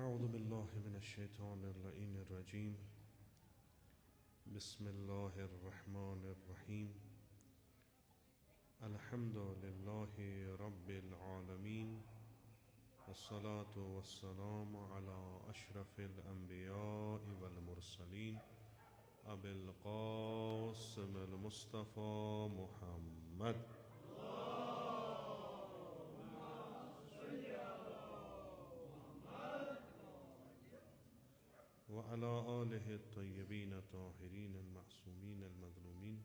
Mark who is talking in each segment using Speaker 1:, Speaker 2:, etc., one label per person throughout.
Speaker 1: أعوذ بالله من الشيطان اللعين الرجيم بسم الله الرحمن الرحيم الحمد لله رب العالمين والصلاة والسلام على أشرف الأنبياء والمرسلين أبي القاسم المصطفى محمد وعلى آله الطيبين الطاهرين المعصومين المظلومين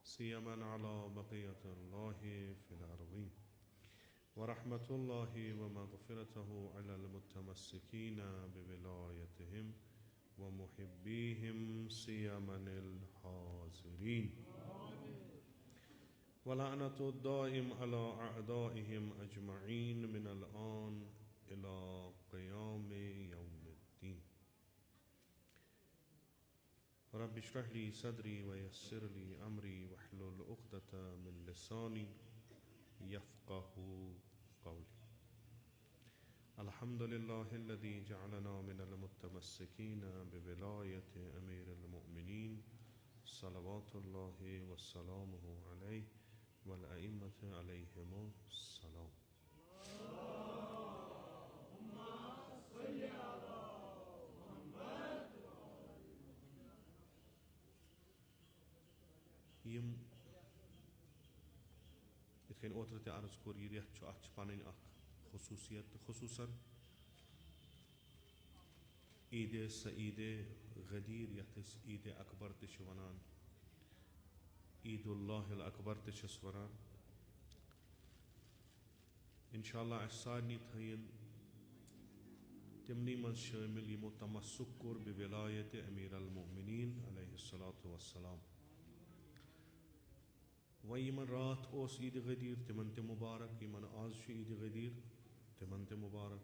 Speaker 1: سيما على بقية الله في الأرضين ورحمة الله ومغفرته على المتمسكين بولايتهم ومحبيهم سيما الحاضرين ولعنة الدائم على أعدائهم أجمعين من الآن إلى قيام يوم الدين رب اشرح لي صدري ويسر لي أمري واحلل عقدة من لساني يفقه قولي الحمد لله الذي جعلنا من المتمسكين بولاية أمير المؤمنين صلوات الله وسلامه عليه والأئمة عليهم السلام يم يتكين اوتر عرض كور يريح چو اخ پانين اخ خصوصيت خصوصا عيد سعيد غدير يتس عيد اكبر تشونان عيد الله الاكبر تشسوران ان شاء الله اساني ثين تمني من شامل يمو تمسك كور بولاية امير المؤمنين عليه الصلاة والسلام ويمن رات اوس عيد غدير تمن تي مبارك يمن آز شو عيد غدير تمن تي مبارك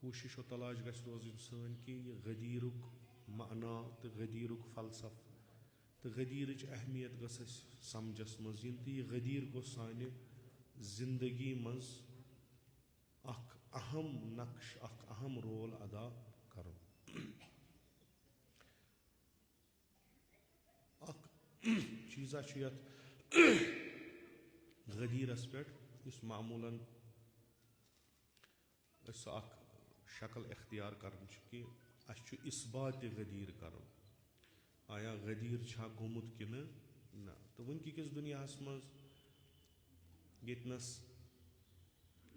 Speaker 1: کوشش و تلاش گژھِ روزٕنۍ سٲنۍ کہِ یہِ غدیٖرُک معنا تہٕ غدیٖرُک فلسف تہٕ غدیٖرٕچ اہمیت گٔژھ اَسہِ سمجھس منٛز یِنۍ تہٕ یہِ غدیٖر گوٚژھ سانہِ زندگی منٛز اکھ اہم نقش اکھ اہم رول ادا کرُن اکھ چیٖزا چھُ یتھ غدیٖرس پٮ۪ٹھ یُس معموٗلن أسۍ سُہ اکھ شکل اختیار کران چھِ کہِ اَسہِ چھُ اِثباتِ غدیٖر کرُن آیا غدیٖر چھا گوٚمُت کِنہٕ نہ تہٕ وٕنکہِ کِس دُنیاہس منٛز ییٚتنس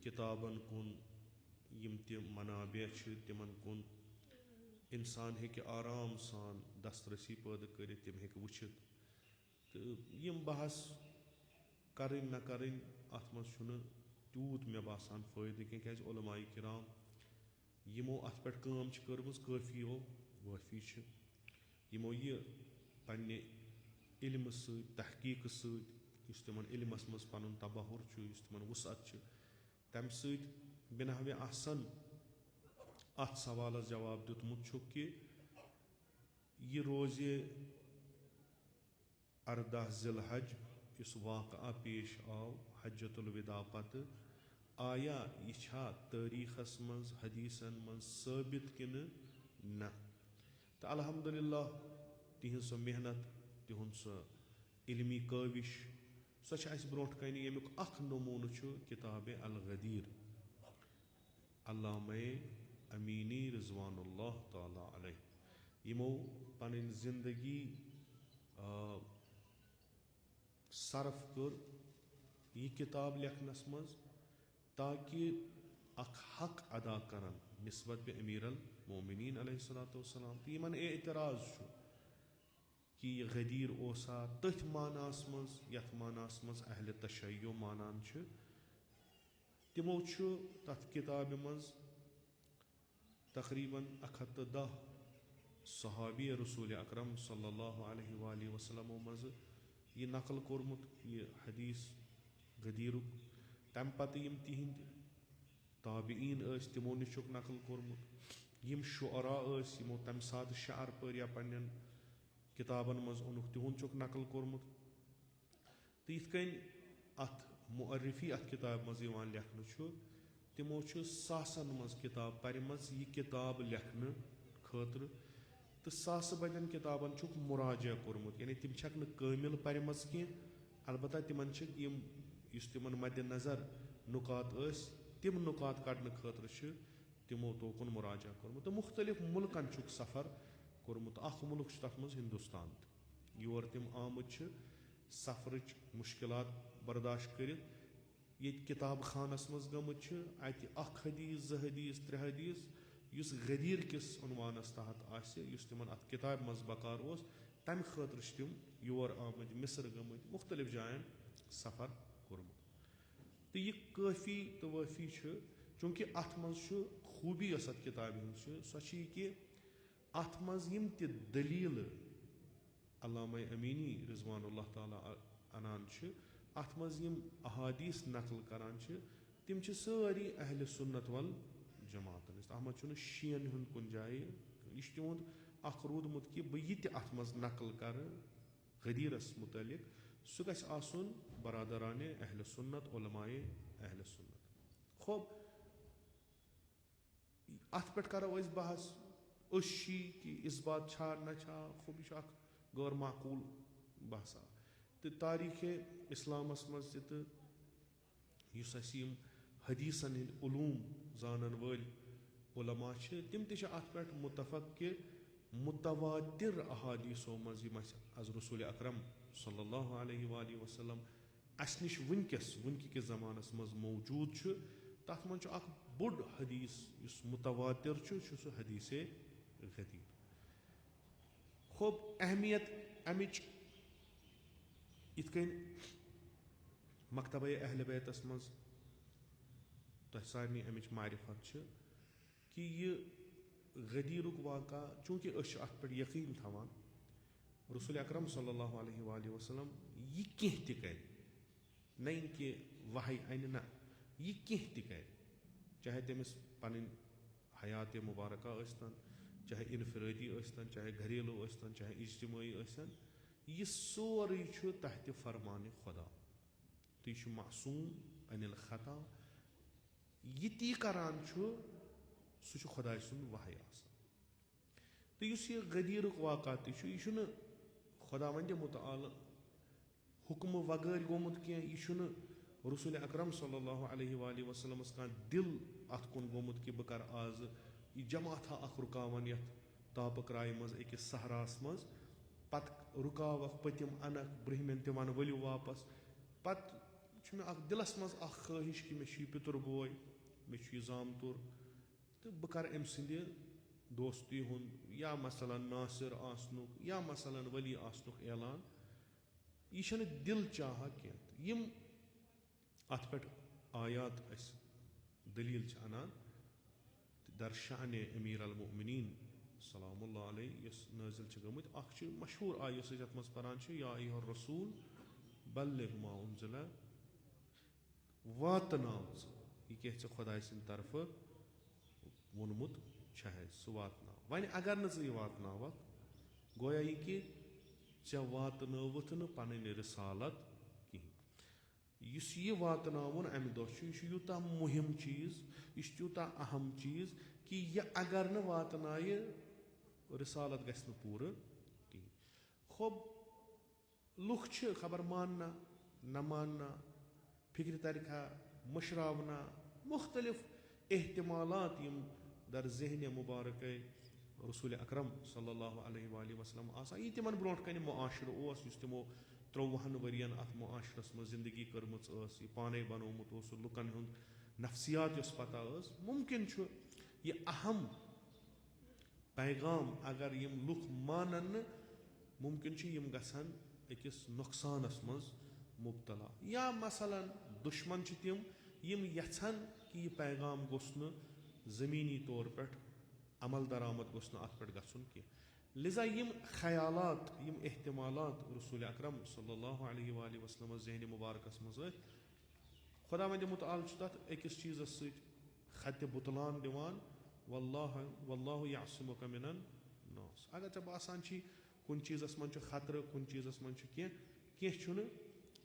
Speaker 1: کِتابن کُن یِم تہِ منابع چھِ تِمن کُن اِنسان ہیٚکہِ آرام سان دسترسی پٲدٕ کٔرِتھ تِم ہیٚکہِ وٕچھِتھ تہٕ یِم بحث کرٕنۍ نہ کرٕنۍ اتھ منٛز چھُنہٕ تیوٗت مےٚ باسان فٲیدٕ کینٛہہ کیازِ علماء کرام یِمو اتھ پٮ۪ٹھ کٲم چھِ کٔرمٕژ کٲفی و وٲفی چھِ یِمو یہِ پننہِ علمہٕ سۭتۍ تحقیٖقہٕ سۭتۍ یُس تِمن علمس منٛز پنُن تبہر چھُ یُس تِمن وُسعت چھِ تمہِ سۭتۍ بِنحوِ احسن اتھ سوالس جواب دیُتمُت چھُکھ کہِ یہِ روزِ 18 ذی الحج یُس واقعہ پیش آو حجۃ الوداع پتہٕ آیا یہِ چھا تٲریٖخس منٛز حدیٖثن منٛز ثٲبت کِنہٕ نہ تہٕ الحمدُاللہ تِہنٛز سۄ محنت تِہُنٛد سۄ علمی کٲوِش سۄ چھِ اَسہِ برونٛٹھ کَنہِ ییٚمیُک اکھ نموٗنہٕ چھُ کِتابِ الغدیٖر علامہ امیٖنی رضوان اللہ تعالیٰ علیہ یِمو پنٕنۍ زندگی صرف کٔر یہِ کِتاب لیکھنس منٛز تاکہِ اکھ حق ادا کرن نسبت بہِ امیر المومنین علیہ الصلوۃ والسلام تہٕ یِمن اعتراض چھُ کہِ یہِ غدیٖر اوسا تٔتھۍ معناہس منٛز یتھ معناہس منٛز اہلِ تشیع مانان چھِ تِمو چھُ تتھ کِتابہِ منٛز تقریٖباً 110 صحابی رسوٗلِ اکرم صلی اللہ علیہ وآلہ وسلمو منٛزٕ یہِ نقل کوٚرمُت یہِ حدیٖث غدیٖرُک تمہِ پتہٕ یِم تِہنٛدۍ تابعیٖن ٲسۍ تِمو نِش چھُکھ نقل کوٚرمُت یِم شعرا ٲسۍ یِمو تمہِ ساتہٕ شعر پٲرۍ یا پننٮ۪ن کِتابن منٛز اوٚنُکھ تِہُنٛد چھُکھ نقل کوٚرمُت تہٕ یِتھ کٔنۍ اتھ مُعرفی اتھ کِتابہِ منٛز یِوان لیکھنہٕ چھُ تِمو چھُ ساسن منٛز کِتاب پَرِمَژ یہِ کِتاب لیکھنہٕ خٲطرٕ تہٕ ساسہٕ بَدٮ۪ن کِتابَن چھُکھ مُراجعہ کوٚرمُت یعنی تِم چھَکھ نہٕ کٲمِل پَرِمَژ کینٛہہ البتہ تِمن چھِ یِم یُس تِمن مدِ نظر نُکات ٲسۍ تِم نُکات کَڑنہٕ خٲطرٕ چھِ تِمو توکُن مُراجعہ کوٚرمُت تہٕ مُختٔلِف مُلکن چھُکھ سفر کوٚرمُت اکھ مُلک چھُ تَتھ منٛز ہِندُستان تہِ یور تِم آمٕتۍ چھِ سفرٕچ مُشکِلات برداشت کٔرِتھ ییٚتہِ کِتاب خانس منٛز گٔمٕتۍ چھِ اَتہِ 1 حدیٖث 2 حدیٖث 3 حدیٖث یُس غدیٖر کِس عنوانس تحت آسہِ یُس تِمن اَتھ کِتابہِ منٛز بکار اوس تَمہِ خٲطرٕ چھِ تِم یور آمٕتۍ مِصر گٔمٕتۍ مُختٔلِف جاین سفر کوٚرمُت تہٕ یہِ کٲفی تہٕ وٲفی چھُ چوٗنٛکہِ اَتھ منٛز چھُ خوٗبی یۄس اَتھ کِتابہِ ہٕنٛز چھِ سۄ چھِ یہِ کہِ اَتھ منٛز یِم تہِ دٔلیٖلہٕ علامہ امیٖنی رضوان اللہ تعالیٰ اَنان چھِ اَتھ منٛز یِم احادیٖث نقل کران چھِ تِم چھِ سٲری اہلِ سُنت ول جماعتن ہٕنٛز اَتھ منٛز چھُنہٕ شِیَن ہُنٛد کُنہِ جایہِ یہِ چھُ تِہُنٛد اکھ روٗدمُت کہِ بہٕ یہِ تہِ اَتھ منٛز نقل کرٕ غدیٖرس مُتعلق سُہ گژھِ آسُن برادرانہِ اہلِ سُنت علمائے اہلِ سُنت خوب اَتھ پٮ۪ٹھ کرو أسۍ بحث أسۍ چھِ کہِ اِس بات چھا نہ چھا خوب یہِ چھُ اکھ غٲر معقوٗل باسان تہٕ تاریٖخِ اِسلامس منٛز تہِ تہٕ یُس اَسہِ یِم حدیٖثن ہٕنٛدۍ علوٗم زانن وٲلۍ علما چھِ تِم تہِ چھِ اَتھ پٮ۪ٹھ مُتفق کہِ مُتواتِر احادیٖثو منٛز یِم اَسہِ از رسوٗلِ اکرم صلی اللہ علیہ وآلہ وسلم اَسہِ نِش وٕنکہِ کِس زمانس منٛز موجوٗد چھُ تَتھ منٛز چھُ اکھ بوٚڑ حدیٖث یُس مُتواتِر چھُ سُہ حدیٖثے غدیٖر خوب اہمیت اَمِچ یِتھ کٔنۍ مکتبے اہلِ بیتس منٛز تۄہہِ سارنٕے اَمِچ معرفت چھِ کہِ یہِ غدیٖرُک واقعہ چوٗنٛکہِ أسۍ چھِ اَتھ پٮ۪ٹھ یقیٖن تھاوان رسوٗلِ اکرم صلی اللہ علیہ وآلہ وسلم یہِ کینٛہہ تہِ کرِ نہ کہِ وحی اَنہِ نہ یہِ کینٛہہ تہِ کرِ چاہے تٔمِس پنٕنۍ حیاتِ مُبارکہ ٲسۍتن چاہے اِنفرٲدی ٲسۍتن چاہے گھریلوٗ ٲسۍتن چاہے اجتمٲعی ٲسۍتن یہِ سورُے چھُ تحتِ فرمانہِ خۄدا تہٕ یہِ چھُ معصوٗم انِ الخطا یہِ تی کران چھُ سُہ چھُ خۄداے سُنٛد وحی آسان تہٕ یُس یہِ غدیٖرُک واقعہ تہِ چھُ یہِ چھُنہٕ خۄداوندِ مُتعالٰی حُکمہٕ وغٲر گوٚمُت کینٛہہ یہِ چھُنہٕ رسوٗلِ اکرم صلی اللہ علیہ وآلہ وسلمس کانٛہہ دِل اَتھ کُن گوٚمُت کہِ بہٕ کرٕ آزٕ یہِ جماعتھا اکھ رُکاون یتھ تاپہٕ کرایہِ منٛز أکِس صحراہس منٛز پتہٕ رُکاوکھ پٔتِم انکھ برٛونٛہمٮ۪ن تہِ ونہٕ ؤلِو واپس پتہٕ چھُ مےٚ اکھ دِلس منٛز اکھ خٲہِش کہِ مےٚ چھُ یہِ پِتُر بوے مےٚ چھُ یہِ زامتُر تہٕ بہٕ کرٕ أمۍ سٕنٛدِ دوستی ہُنٛد یا مثلاً ناصِر آسنُک یا مثلاً ؤلی آسنُک اعلان یہِ چھنہٕ دِل چاہا کینٛہہ تہٕ یِم اَتھ پٮ۪ٹھ آیات أسۍ دٔلیٖل چھِ اَنان تہٕ درشانِ امیٖر المؤمنیٖن سلام اللہ علیہ یۄس نٲزِل چھِ گٔمٕتۍ اکھ چھِ مشہوٗر آیہِ یۄس أسۍ یتھ منٛز پران چھِ یا ایُہا الرسوٗل بلغ ما انزل واتناو ژٕ یہِ کیٛاہ ژےٚ خۄداے سٕنٛدِ طرفہٕ ووٚنمُت چھےٚ سُہ واتناو وۄنۍ اگر نہٕ ژٕ یہِ واتناوکھ گویا یہِ کہِ ژےٚ واتنٲوٕتھ نہٕ پنٕنۍ رِسالت کِہینۍ یُس یہِ واتناوُن امہِ دۄہ چھُ یہِ چھُ یوٗتاہ مُہِم چیٖز یہِ چھُ تیوٗتاہ اہم چیٖز کہِ یہِ اگر نہٕ واتنایہِ رِسالت گژھِ نہٕ پوٗرٕ کِہینۍ خوب لُکھ چھِ خبر ماننا نہ ماننا فِکرِ ترکھا مٔشراونا مُختٔلِف احتمالات یِم در ذہنِ مُبارکے رسوٗلِ اکرم صلی اللہ علیہ وآلہ وسلم آسان یہِ تِمن برونٛٹھ کنہِ معاشرٕ اوس یُس تِمو 53 ؤرین اتھ معاشرس منٛز زندگی کٔرمٕژ ٲس یہِ پانے بنومُت اوس لُکن ہُنٛد نفسِیات یۄس پتہ ٲس مُمکِن چھُ یہِ اہم پیغام اگر یِم لُکھ مانن نہٕ مُمکِن چھُ یِم گژھن أکِس نۄقصانس منٛز مُبتلا یا مثلاً دُشمن چھِ تِم یِم یژھن کہِ یہِ پیغام گوٚژھ نہٕ زٔمیٖنی طور پٮ۪ٹھ عمل درآمد گوٚژھ نہٕ اتھ پٮ۪ٹھ گژھُن کینٛہہ لِذا یِم خیالات یِم احتمالات رسوٗلِ اکرم صلی اللہ علیہ وآلہ وسلمس ذہنِ مُبارکس منٛز ٲسۍ خۄداوندِ مُتعال چھُ تتھ أکِس چیٖزس سۭتۍ خطِ بُطلان دِوان واللہ یعصمک من الناس اگر ژےٚ باسان چھی کُنہِ چیٖزس منٛز چھُ خطرٕ کُنہِ چیٖزس منٛز چھُ کینٛہہ چھُنہٕ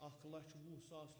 Speaker 1: 1,20,000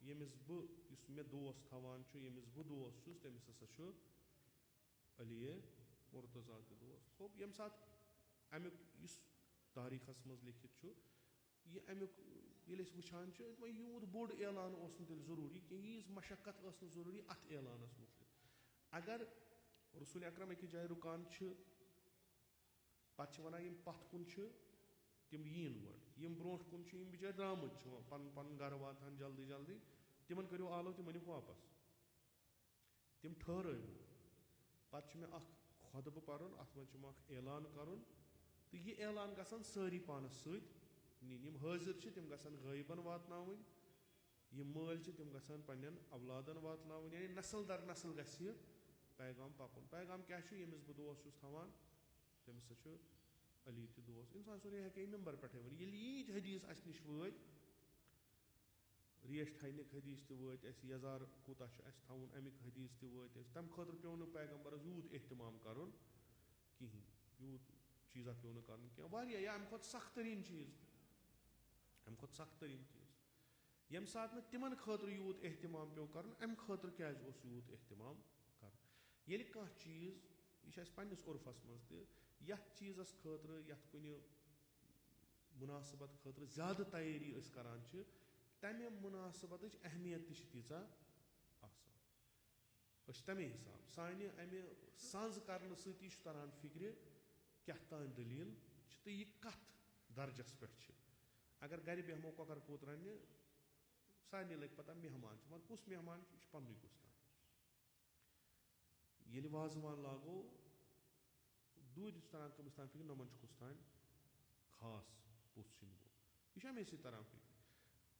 Speaker 1: ییٚمِس بہٕ یُس مےٚ دوس تھاوان چھُ ییٚمِس بہٕ دوس چھُس تٔمِس ہسا چھُ علی مرتضیٰ تہِ دوس. خوب ییٚمہِ ساتہٕ امیُک یُس تاریٖخس منٛز لیکھِتھ چھُ یہِ امیُک ییٚلہِ أسۍ وٕچھان چھِ وۄنۍ یوٗت بوٚڑ اعلان اوس نہٕ تیٚلہِ ضروٗری کینٛہہ ییٖژ مشقت ٲس نہٕ ضروٗری اتھ اعلانس مُتعلِق. اگر رسول اکرم أکِس جایہِ رُکان چھِ پتہٕ چھِ ونان یِم پتھ کُن چھِ تِم یِیِن گۄڈٕ, یِم برونٛٹھ کُن چھِ یِم بِچٲرۍ درٛامٕتۍ چھِ پنُن پنُن گرٕ واتان جلدی جلدی تِمن کٔرِو آلو تِم أنِکھ واپس, تِم ٹھہرٲیوُکھ. پتہٕ چھُ مےٚ اکھ خۄطبہٕ پرُن اتھ منٛز چھُ مےٚ اکھ اعلان کرُن تہٕ یہِ اعلان گژھن سٲری پانس سۭتۍ نِنۍ. یِم حٲضِر چھِ تِم گژھن غٲیبن واتناوٕنۍ, یِم مٲلۍ چھِ تِم گژھن پننٮ۪ن اولادن واتناوٕنۍ, یعنی نسل در نسل گژھِ یہِ پیغام پکُن. پیغام کیاہ چھُ ییٚمِس بہٕ دوس چھُس تھاوان تٔمِس ہسا چھُ علی تہِ دوس. اِنسان سورُے ہیٚکہِ ہے ممبر پٮ۪ٹھے ؤنِتھ ییٚلہِ ییٖتۍ حدیٖث اسہِ نِش وٲتۍ, ریش تھاینٕکۍ حدیٖث تہِ وٲتۍ اَسہِ, یزار کوٗتاہ چھُ اَسہِ تھاوُن اَمِکۍ حدیٖث تہِ وٲتۍ اَسہِ, تَمہِ خٲطرٕ پیوٚو نہٕ پیغمبرس یوٗت احتمام کرُن کِہینۍ, یوٗت چیٖزا پیوٚو نہٕ کرُن کینٛہہ, واریاہ یا اَمہِ کھۄتہٕ سخ تریٖن چیٖز اَمہِ کھۄتہٕ سخ تریٖن چیٖز. ییٚمہِ ساتہٕ نہٕ تِمن خٲطرٕ یوٗت احتمام پیوٚو کرُن اَمہِ خٲطرٕ کیازِ اوس یوٗت احتمام کرُن. ییٚلہِ کانٛہہ چیٖز یہِ چھُ اَسہِ پننِس عرفس منٛز تہِ یتھ چیٖزس خٲطرٕ یتھ کُنہِ مُناسبت خٲطرٕ زیادٕ تیٲری أسۍ کران چھِ تمہِ مُناسبتٕچ اہمیت تہِ چھِ تیٖژاہ آسان. أسۍ چھِ تمے حساب سانہِ امہِ سنٛز کرنہٕ سۭتی چھُ تران فکرِ کیاہ تانۍ دٔلیٖل چھِ تہٕ یہِ کتھ درجس پٮ۪ٹھ چھِ. اگر گرِ بیٚہمو کۄکر پوٗت رننہِ سارنٕے لگہِ پتہ مہمان چھُ, مگر کُس مہمان چھُ یہِ چھُ پننُے کُستان. ییٚلہِ وازوان لاگو دوٗرِ چھُ تران کٔمِس تام فکر نۄمن چھُ کُستان خاص پوٚژھ سِیُن گوٚو, یہِ چھُ امے سۭتۍ تران فکر.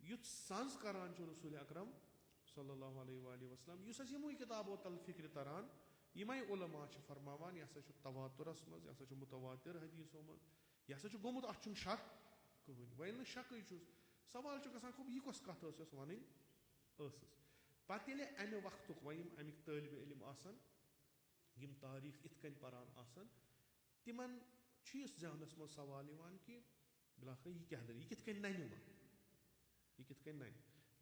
Speaker 1: یُتھ سنٛز کران چھُ رسول اکرم صلی اللہ علیہ وآلہ وسلم یُس اَسہِ یِموٕے کِتابو تل فکرِ تران یِمے علما چھِ فرماوان یہِ ہسا چھُ تواتُرس منٛز, یہِ ہسا چھُ متواتر حدیٖثو منٛز, یہِ ہسا چھُ گوٚمُت اتھ چھُنہٕ شک کٕہٕنۍ. وۄنۍ ییٚلہِ نہٕ شکٕے چھُس سوال چھُ گژھان خوب یہِ کۄس کتھ ٲس یۄس ونٕنۍ ٲسٕس. پتہٕ ییٚلہِ امہِ وقتُک وۄنۍ یِم امیِکۍ طٲلبہِ علم آسن یِم تاریٖخ یِتھ کٔنۍ پران آسن تِمن چھُ یُس ذہنس منٛز سوال یِوان کہِ بِلاخٕر یہِ کیاہ دٔلیٖل, یہِ کِتھ کٔنۍ ننہِ وۄنۍ, یہِ کِتھ کٔنۍ ننہِ.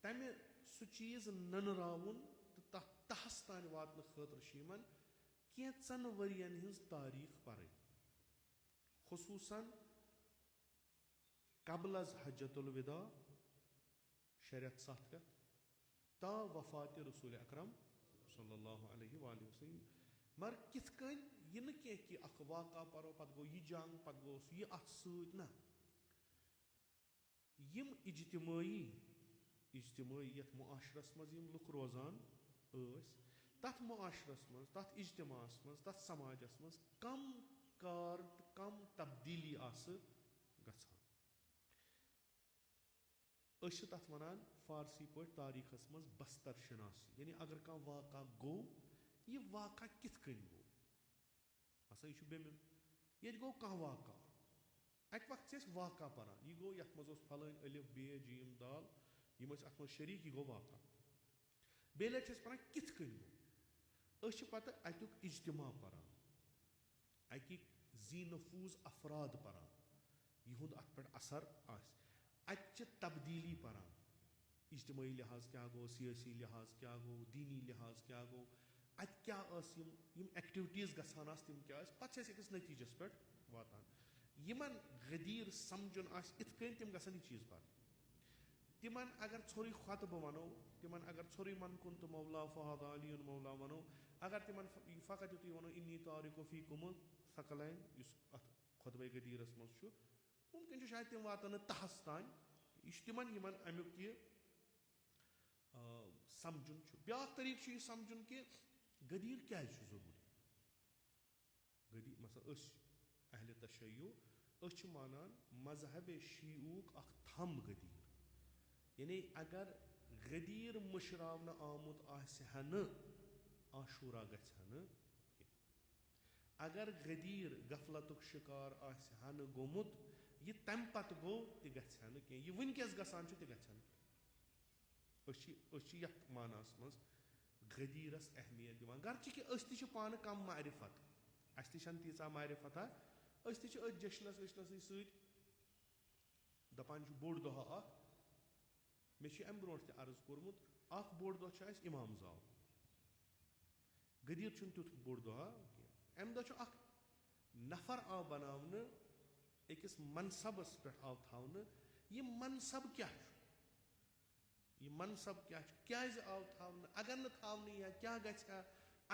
Speaker 1: تمہِ سُہ چیٖز ننراوُن تہٕ تتھ تہس تانۍ واتنہٕ خٲطرٕ چھِ یِمن کینٛژن ؤرین ہٕنٛز تاریٖخ پرٕنۍ, خصوٗصن قبل از حجت الوداع 6 رٮ۪تھ 7 رٮ۪تھ تا وفاتِ رسول اکرم صلی اللہ علیہ وآلہ وسلم. مگر کِتھ کٔنۍ یہِ نہٕ کینٛہہ کہِ اکھ واقعہ پرو پتہٕ گوٚو یہِ جنگ پتہٕ گوٚوس یہِ اتھ سۭتۍ, نہ یِم اجتمٲعی یتھ معاشرس منٛز یِم لُکھ روزان ٲسۍ تتھ معاشرس منٛز تتھ اجتماعس منٛز تتھ سماجس منٛز کم کار تہٕ کم تبدیٖلی آسہٕ گژھان. أسۍ چھِ تتھ ونان فارسی پٲٹھۍ تاریٖخس منٛز بستر شناسی, یعنی اگر کانٛہہ واقعہ گوٚو یہِ واقعہ کِتھ کٔنۍ گوٚو. ہسا یہِ چھُ بیٚمُن, ییٚتہِ گوٚو کانٛہہ واقعہ اکہِ وقتہٕ چھِ أسۍ واقعہ پران یہِ گوٚو یتھ منٛز اوس پھلٲنۍ الف ب ج دال یِم ٲسۍ اتھ منٛز شریٖک, یہِ گوٚو واقعہ. بیٚیہِ لٹہِ چھِ أسۍ پران کِتھ کٔنۍ گوٚو. أسۍ چھِ پتہٕ اتیُک اجتماع پران, اَکِکۍ ذی نفوٗظ افراد پران یِہُنٛد اتھ پٮ۪ٹھ اثر آسہِ, اتچہِ تبدیٖلی پران, اجتمٲعی لحاظ کیاہ گوٚو, سیٲسی لحاظ کیاہ گوٚو, دیٖنی لحاظ کیاہ گوٚو, اتہِ کیاہ ٲس یِم ایکٹِوِٹیٖز گژھان آسہٕ تِم کیاہ ٲسۍ, پتہٕ چھِ أسۍ أکِس نٔتیٖجس پٮ۪ٹھ واتان. یِمن غدیٖر سمجُن آسہِ یِتھ کٔنۍ تِم گژھن یہِ چیٖز پرٕنۍ. تِمن اگر ژھوٚرُے خۄطبہٕ ونو, تِمن اگر ژھوٚرُے من کُن تہٕ مولا فہد علی مولا ونو, اگر تِمن فقط یُتُے ونو انی تارکُ فیکم ثقلین یُس اتھ خۄطبے غدیٖرس منٛز چھُ, ممکن چھُ شاید تِم واتن نہٕ تہس تانۍ. یہِ چھُ تِمن یِمن امیُک یہِ سمجُن چھُ. بیاکھ طریٖقہٕ چھُ یہِ سمجُن کہِ غدیٖر کیازِ چھُ ضروٗری. غدیٖر مثلاً أسۍ اہلِ تشیع أسۍ چھِ مانان مذہبِ شیعوُک اکھ تھم غدیٖر, یعنی اگر غدیٖر مٔشراونہٕ آمُت آسہِ ہا نہٕ عاشوٗرا گژھِ ہا نہٕ کینٛہہ, اگر غدیٖر غفلتُک شِکار آسہِ ہا نہٕ گوٚمُت یہِ تمہِ پتہٕ گوٚو تہِ گژھِ ہا نہٕ کینٛہہ, یہِ وٕنکیٚس گژھان چھُ تہِ گژھِ ہا نہٕ کینٛہہ. أسۍ چھِ یتھ معناہس منٛز غدیٖرس اہمیت دِوان, گرچہِ کہِ أسۍ تہِ چھِ پانہٕ کم معرفت, اسہِ تہِ چھنہٕ تیٖژاہ معرفتا, أسۍ تہِ چھِ أتھۍ جشنس وشنسٕے سۭتۍ دپان چھُ بوٚڑ دۄہ اکھ. مےٚ چھُ امہِ برونٛٹھ تہِ عرض کوٚرمُت اخ بوٚڑ دۄہ چھُ اَسہِ اِمام زاو غدیٖر چھُنہٕ تیُتھ بوٚڑ دۄہ کینٛہہ اَمہِ دۄہ چھُ اکھ نفر آو بناونہٕ أکِس منصبس پٮ۪ٹھ آو تھاونہٕ یہِ منصب کیاہ چھُ یہِ منصب کیاہ چھُ کیازِ آو تھاونہٕ اگر نہٕ تھاونہٕ یا کیاہ گژھِ ہا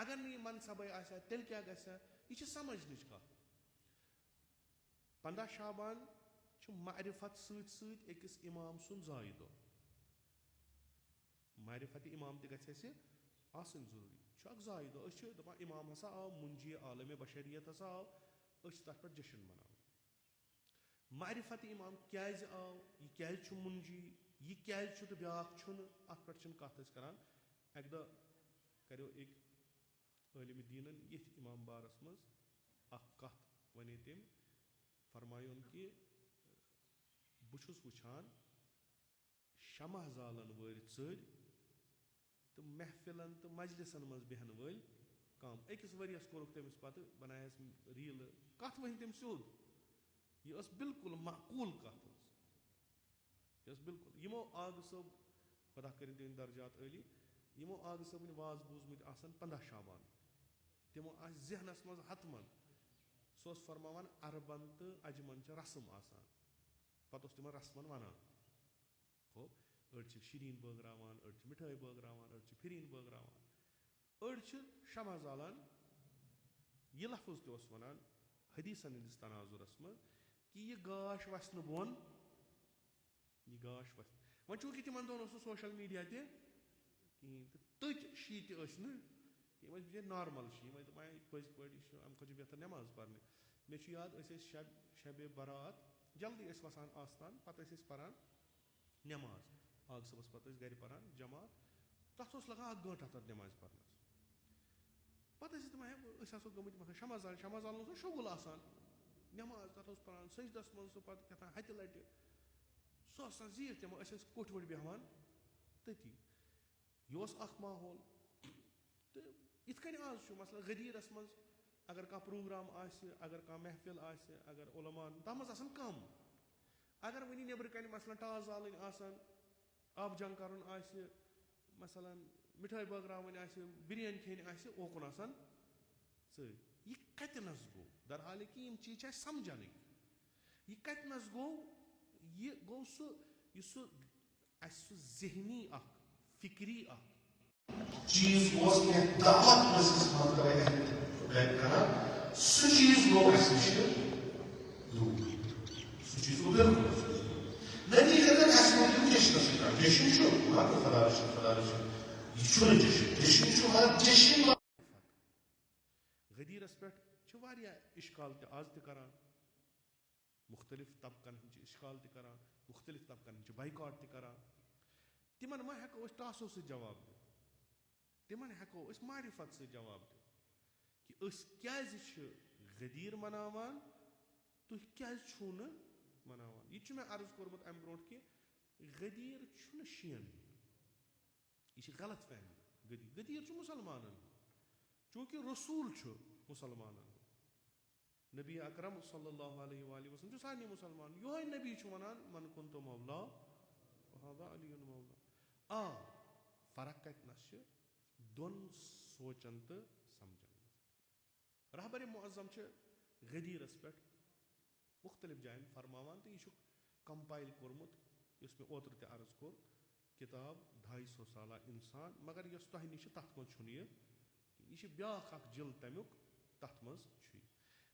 Speaker 1: اگر نہٕ یہِ منصبٕے آسہِ ہا تیٚلہِ کیاہ گژھِ ہا یہِ چھِ سمجھنٕچ کتھ 15 شعبان چھُ معرفت سۭتۍ سۭتۍ أکِس اِمام سُنٛد زایہِ دۄہ معرفت اِمام تہِ گژھِ اَسہِ آسٕنۍ ضروٗری چھُ اکھ زایہِ دۄہ أسۍ چھِ دپان اِمام ہسا آو منجی عالمِ بشریت ہسا آو أسۍ چھِ تتھ پٮ۪ٹھ جشن مناوان معرفت اِمام کیازِ آو یہِ کیازِ چھُ منجی یہِ کیازِ چھُ تہٕ بیاکھ چھُنہٕ اتھ پٮ۪ٹھ چھِنہٕ کتھ أسۍ کران اکہِ دۄہ کریو أکۍ عٲلمِ دیٖنن یِتھۍ اِمام بارس منٛز اکھ کتھ ونے تٔمۍ فرمایون کہِ بہٕ چھُس وٕچھان شمع زالن وٲلۍ ژٔرۍ تہٕ محفلن تہٕ مجلسن منٛز بیہن وٲلۍ کم أکِس ؤرِیس کوٚرُکھ تٔمِس پتہٕ بنایس ریٖلہٕ کتھ ؤنۍ تٔمۍ سیوٚد یہِ ٲس بالکل معقوٗل کتھ ٲس یہِ ٲس بالکل یِمو آغہٕ صٲب خۄدا کٔرِنۍ تِہنٛدۍ درجات عٲلی یِمو آغہٕ صٲبٕنۍ واز بوٗزمٕتۍ آسن 15 شعبان تِمو آسہِ ذہنس منٛز ہتمن سُہ اوس فرماوان عربن تہٕ عجمن چھِ رسم آسان پتہٕ اوس تِمن رسمن ونان ہو أڑۍ چھِ شیٖریٖن بٲگراوان أڑۍ چھِ مِٹھٲے بٲگراوان أڑۍ چھِ پھِریٖن بٲگراوان أڑۍ چھِ شمع زالان یہِ لفظ تہِ اوس ونان حدیٖثن ہٕنٛدِس تناظُرس منٛز کہِ یہِ گاش وسہِ نہٕ بۄن یہِ گاش وسہِ وۄنۍ چوٗنٛکہِ تِمن دۄہن اوس نہٕ سوشل میٖڈیا تہِ کِہیٖنۍ تہٕ تٔتۍ شیٖ تہِ ٲسۍ نہٕ یِم ٲسۍ بِچٲرۍ نارمل شیٖ یِم ٲسۍ دپان پٔزۍ پٲٹھۍ یہِ چھُ اَمہِ کھۄتہٕ چھُ بہتر نٮ۪ماز پرنہِ مےٚ چھُ یاد أسۍ ٲسۍ شبِ برات جلدی ٲسۍ وسان آستان پتہٕ ٲسۍ أسۍ پران نٮ۪ماز آغہٕ صٲبس پتہٕ ٲسۍ گرِ پران جماعت تتھ اوس لگان 1 گٲنٛٹہٕ تتھ نٮ۪مازِ پرنس پتہٕ ٲسۍ دپان أسۍ آسو گٔمٕتۍ مثلاً شمع زالن اوس نہٕ شُگُل آسان نٮ۪ماز تتھ اوس پران سجدس منٛز سُہ پتہٕ کیٛاہ تام ہتہِ لٹہِ سُہ اوس آسان زیٖٹھ تِمن أسۍ ٲسۍ کوٚٹھۍ ؤٹھۍ بیٚہوان تٔتی یہِ اوس اکھ ماحول تہٕ یِتھ کٔنۍ آز چھُ مثلاً غدیٖرس منٛز اگر کانٛہہ پروگرام آسہِ اگر کانٛہہ محفل آسہِ اگر عُلمان تتھ منٛز آسان کم اگر وٕنہِ نیٚبرٕ کنہِ مثلاً ٹاس زالٕنۍ آسن آبہٕ جنٛگ کرُن آسہِ مثلاً مِٹھٲے بٲگراوٕنۍ آسہِ بِریانی کھیٚنۍ آسہِ اوکُن آسان ژٔرۍ یہِ کتنس گوٚو درحالہِ کہِ یِم چیٖز چھِ اَسہِ سمجھنٕکۍ یہِ کتنس گوٚو یہِ گوٚو سُہ یُس سُہ اَسہِ سُہ ذہنی اکھ فکری اکھ چیٖز اوس کینٛہہ دعوت کران سُہ چیٖز گوٚو اَسہِ نِش دوٗر سُہ چیٖز گوٚو بِلکُل نتیٖجتن اَسہِ موٗجوٗب جشنس سۭتۍ جشن چھُ خدا رٔچھِنۍ یہِ چھُنہٕ جشن چھُ مگر جشن غدیٖرس پٮ۪ٹھ چھِ واریاہ اِشکال تہِ آز تہِ کران مختلف طبقن ہٕنٛدۍ چھِ اِشکال تہِ کران مختلف طبقن ہٕنٛدۍ چھِ بایکاٹ تہِ کران تِمن ما ہٮ۪کو أسۍ ٹاسو سۭتۍ جواب دِتھ تِمن ہٮ۪کو أسۍ معرفت سۭتۍ جواب دِتھ کہِ أسۍ کیازِ چھِ غدیٖر مناوان تُہۍ کیازِ چھُو نہٕ مناوان یہِ تہِ چھُ مےٚ عرض کوٚرمُت امہِ برونٛٹھ کہِ غدیٖر چھُنہٕ شِین یہِ چھِ غلط فہمی غدیٖر چھُ مُسلمانن چوٗنٛکہِ رسوٗل چھُ مُسلمانن نبی اکرم صلی اللہ علیہ وآلہ وسلم چھُ سارنٕے مُسلمان یِہوے نبی چھُ ونان من کُنتُ مولا فہذا علی مولا آ فرق کتنس چھِ دۄن سونچن تہٕ سمجھن منٛز رہبر معظم چھِ غدیٖرس پٮ۪ٹھ مختلف جاین فرماوان تہٕ یہِ چھُکھ کمپایل کوٚرمُت یُس مےٚ اوترٕ تہِ عرض کوٚر کِتاب 250 سالہ اِنسان مگر یۄس تۄہہِ نِش چھِ تتھ منٛز چھُنہٕ یہِ چھِ بیاکھ اکھ جِل تمیُک تتھ منٛز چھُ یہِ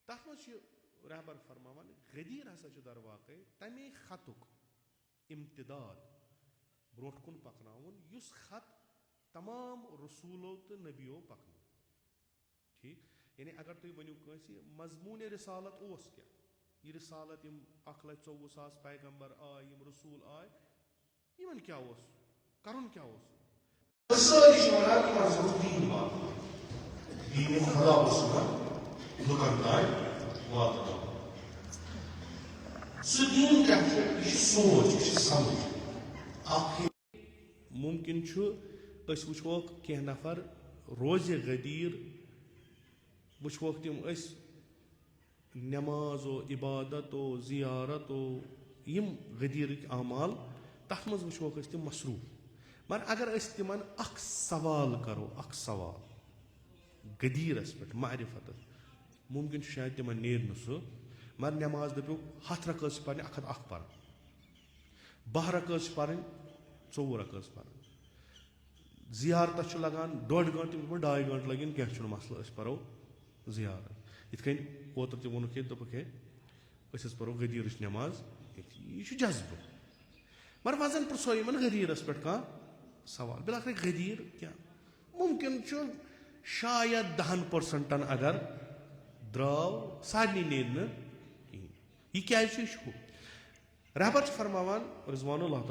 Speaker 1: تتھ منٛز چھُ رہبر فرماوان غدیٖر ہسا چھُ درواقے تمے خطُک امتداد برونٛٹھ کُن پکناوُن یُس خط تمام رسوٗلو تہٕ نبیو پکنو ٹھیٖک یعنی اگر تُہۍ ؤنِو کٲنٛسہِ مضموٗنِ رِسالت اوس کیٛاہ یہِ رِسالت یِم 1,24,000 پیغمبر آے یِم رسوٗل آے یِمن کیٛاہ اوس کرُن کیٛاہ اوس مُمکِن چھُ أسۍ وٕچھوکھ کینٛہہ نفر روزِ غدیٖر وٕچھوکھ تِم أسۍ نٮ۪مازو عبادتو زِیارتو یِم غدیٖرٕکۍ اعمال تتھ منٛز وٕچھوکھ أسۍ تِم مصروٗف مگر اگر أسۍ تِمن اکھ سوال کرو اکھ سوال غدیٖرس پٮ۪ٹھ معرفتس مُمکِن چھُ شاید تِمن نیرِ نہٕ سُہ مگر نٮ۪ماز دٔپِو 100 رکٲژ چھِ پرنہِ 101 پرٕنۍ 12 رکٲژ چھِ پرٕنۍ 24 رکٲژ پرٕنۍ زیارتس چھُ لگان 1.5 گٲنٛٹہٕ تِم دوٚپُن 2.5 گٲنٛٹہٕ لگن کینٛہہ چھُنہٕ مسلہٕ أسۍ پرو زیارت یِتھ کٔنۍ اوترٕ تہِ ووٚنُکھ ییٚتہِ دوٚپُکھ ہے أسۍ حظ پرو غدیٖرٕچ نٮ۪ماز یہِ چھُ جذبہٕ مگر وۄنۍ زن پرٛژھو یِمن غدیٖرس پٮ۪ٹھ کانٛہہ سوال بِلاخر غدیٖر کیٛاہ مُمکِن چھُ شاید 10% اگر درٛاو سارنٕے نیرِ نہٕ کِہیٖنۍ یہِ کیٛازِ چھُ یہِ چھُ رہبر چھِ فرماوان رضوان اللہ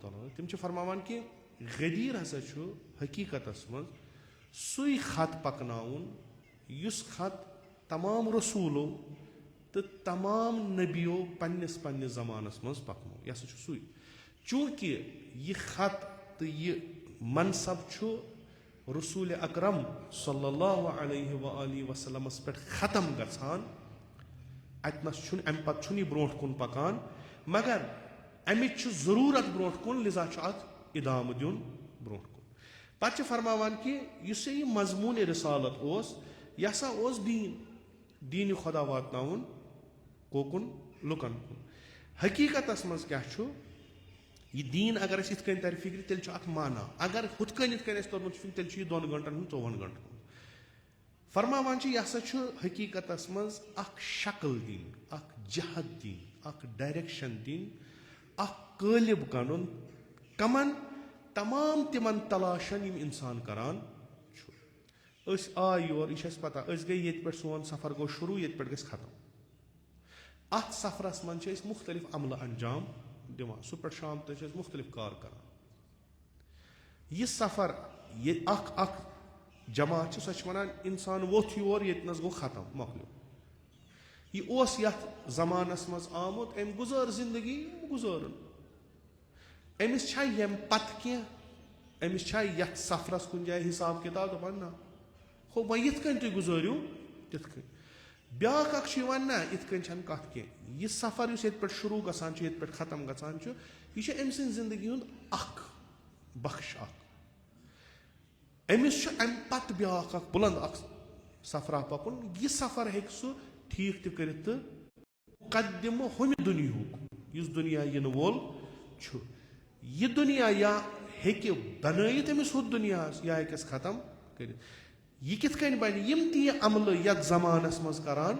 Speaker 1: تعالیٰ تِم چھِ فرماوان کہِ غدیٖر ہسا چھُ حقیٖقتس منٛز سُے خط پکناوُن یُس خط تمام رسوٗلو تہٕ تمام نبیو پننِس زمانس منٛز پکنو یہِ ہسا چھُ سُے چوٗنٛکہِ یہِ خط تہٕ یہِ منصب چھُ رسوٗلِ اکرم صلی اللہ علیہ وسلمس پٮ۪ٹھ ختم گژھان اتنس چھُنہٕ امہِ پتہٕ چھُنہٕ یہِ برونٛٹھ کُن پکان مگر امِچ چھِ ضروٗرت برونٛٹھ کُن لِذا چھُ اتھ اِدامہٕ دیُن برونٛٹھ کُن پتہٕ چھِ فرماوان کہِ یُس یہِ مضموٗنِ رِسالت اوس یہِ ہسا اوس دیٖنہِ خۄدا واتناوُن کوکُن لُکن کُن حقیٖقتس منٛز کیٛاہ چھُ یہِ دیٖن اگر أسۍ یِتھ کٔنۍ ترِ فِکرِ تیٚلہِ چھُ اتھ مانا اگر ہُتھ کٔنۍ یِتھ کٔنۍ اَسہِ توٚرمُت چھُ تیٚلہِ چھُ یہِ 2 گٲنٛٹن ہُنٛد 4 گٲنٛٹن ہُنٛد فرماوان چھِ یہِ ہسا چھُ حقیٖقتس منٛز اکھ شکل دِنۍ اکھ جہت دِنۍ اکھ ڈایریکشن دِنۍ اکھ قٲلب کڑُن کمن تمام تِمن تلاشن یِم انسان کران چھُ أسۍ آے یور یہِ چھِ اَسہِ پتہ أسۍ گٔے ییٚتہِ پٮ۪ٹھ سون سفر گوٚو شروٗع ییٚتہِ پٮ۪ٹھ گژھِ ختم اتھ سفرس منٛز چھِ أسۍ مُختٔلِف عملہٕ انجام دِوان صُبح پٮ۪ٹھ شام تام چھِ أسۍ مُختٔلِف کار کران یہِ سفر ییٚتہِ اکھ جماعت چھِ سۄ چھِ ونان انسان ووٚتھ یور ییٚتنس گوٚو ختم مۄکلیو یہِ اوس یتھ زمانس منٛز آمُت أمۍ گُزٲر زندگی گُزٲرٕن أمِس چھا ییٚمہِ پتہٕ کینٛہہ أمِس چھا یتھ سفرس کُنہِ جایہِ حساب کِتاب دپان نہ ہو وۄنۍ یِتھ کٔنۍ تُہۍ گُزٲرِو تِتھ کٔنۍ بیٛاکھ اکھ چھُ یِوان نہ یِتھ کٔنۍ چھنہٕ کتھ کینٛہہ یہِ سفر یُس ییٚتہِ پٮ۪ٹھ شروٗع گژھان چھُ ییٚتہِ پٮ۪ٹھ ختم گژھان چھُ یہِ چھُ أمۍ سٕنٛدِ زندگی ہُنٛد اکھ بخش اکھ أمِس چھُ امہِ پتہٕ بیٛاکھ اکھ بُلند اکھ سفرا پکُن یہِ سفر ہیٚکہِ سُہ ٹھیٖک تہِ کٔرِتھ تہٕ مُقدمہٕ ہُمہِ دُنیہُک یُس دُنیا یِنہٕ وول چھُ یہِ دُنیا یا ہیٚکہِ بنٲیِتھ أمِس ہُتھ دُنیاہس یا ہیٚکٮ۪س ختم کٔرِتھ یہِ کِتھ کٔنۍ بنہِ یِم تہِ یہِ عملہٕ یتھ زمانس منٛز کران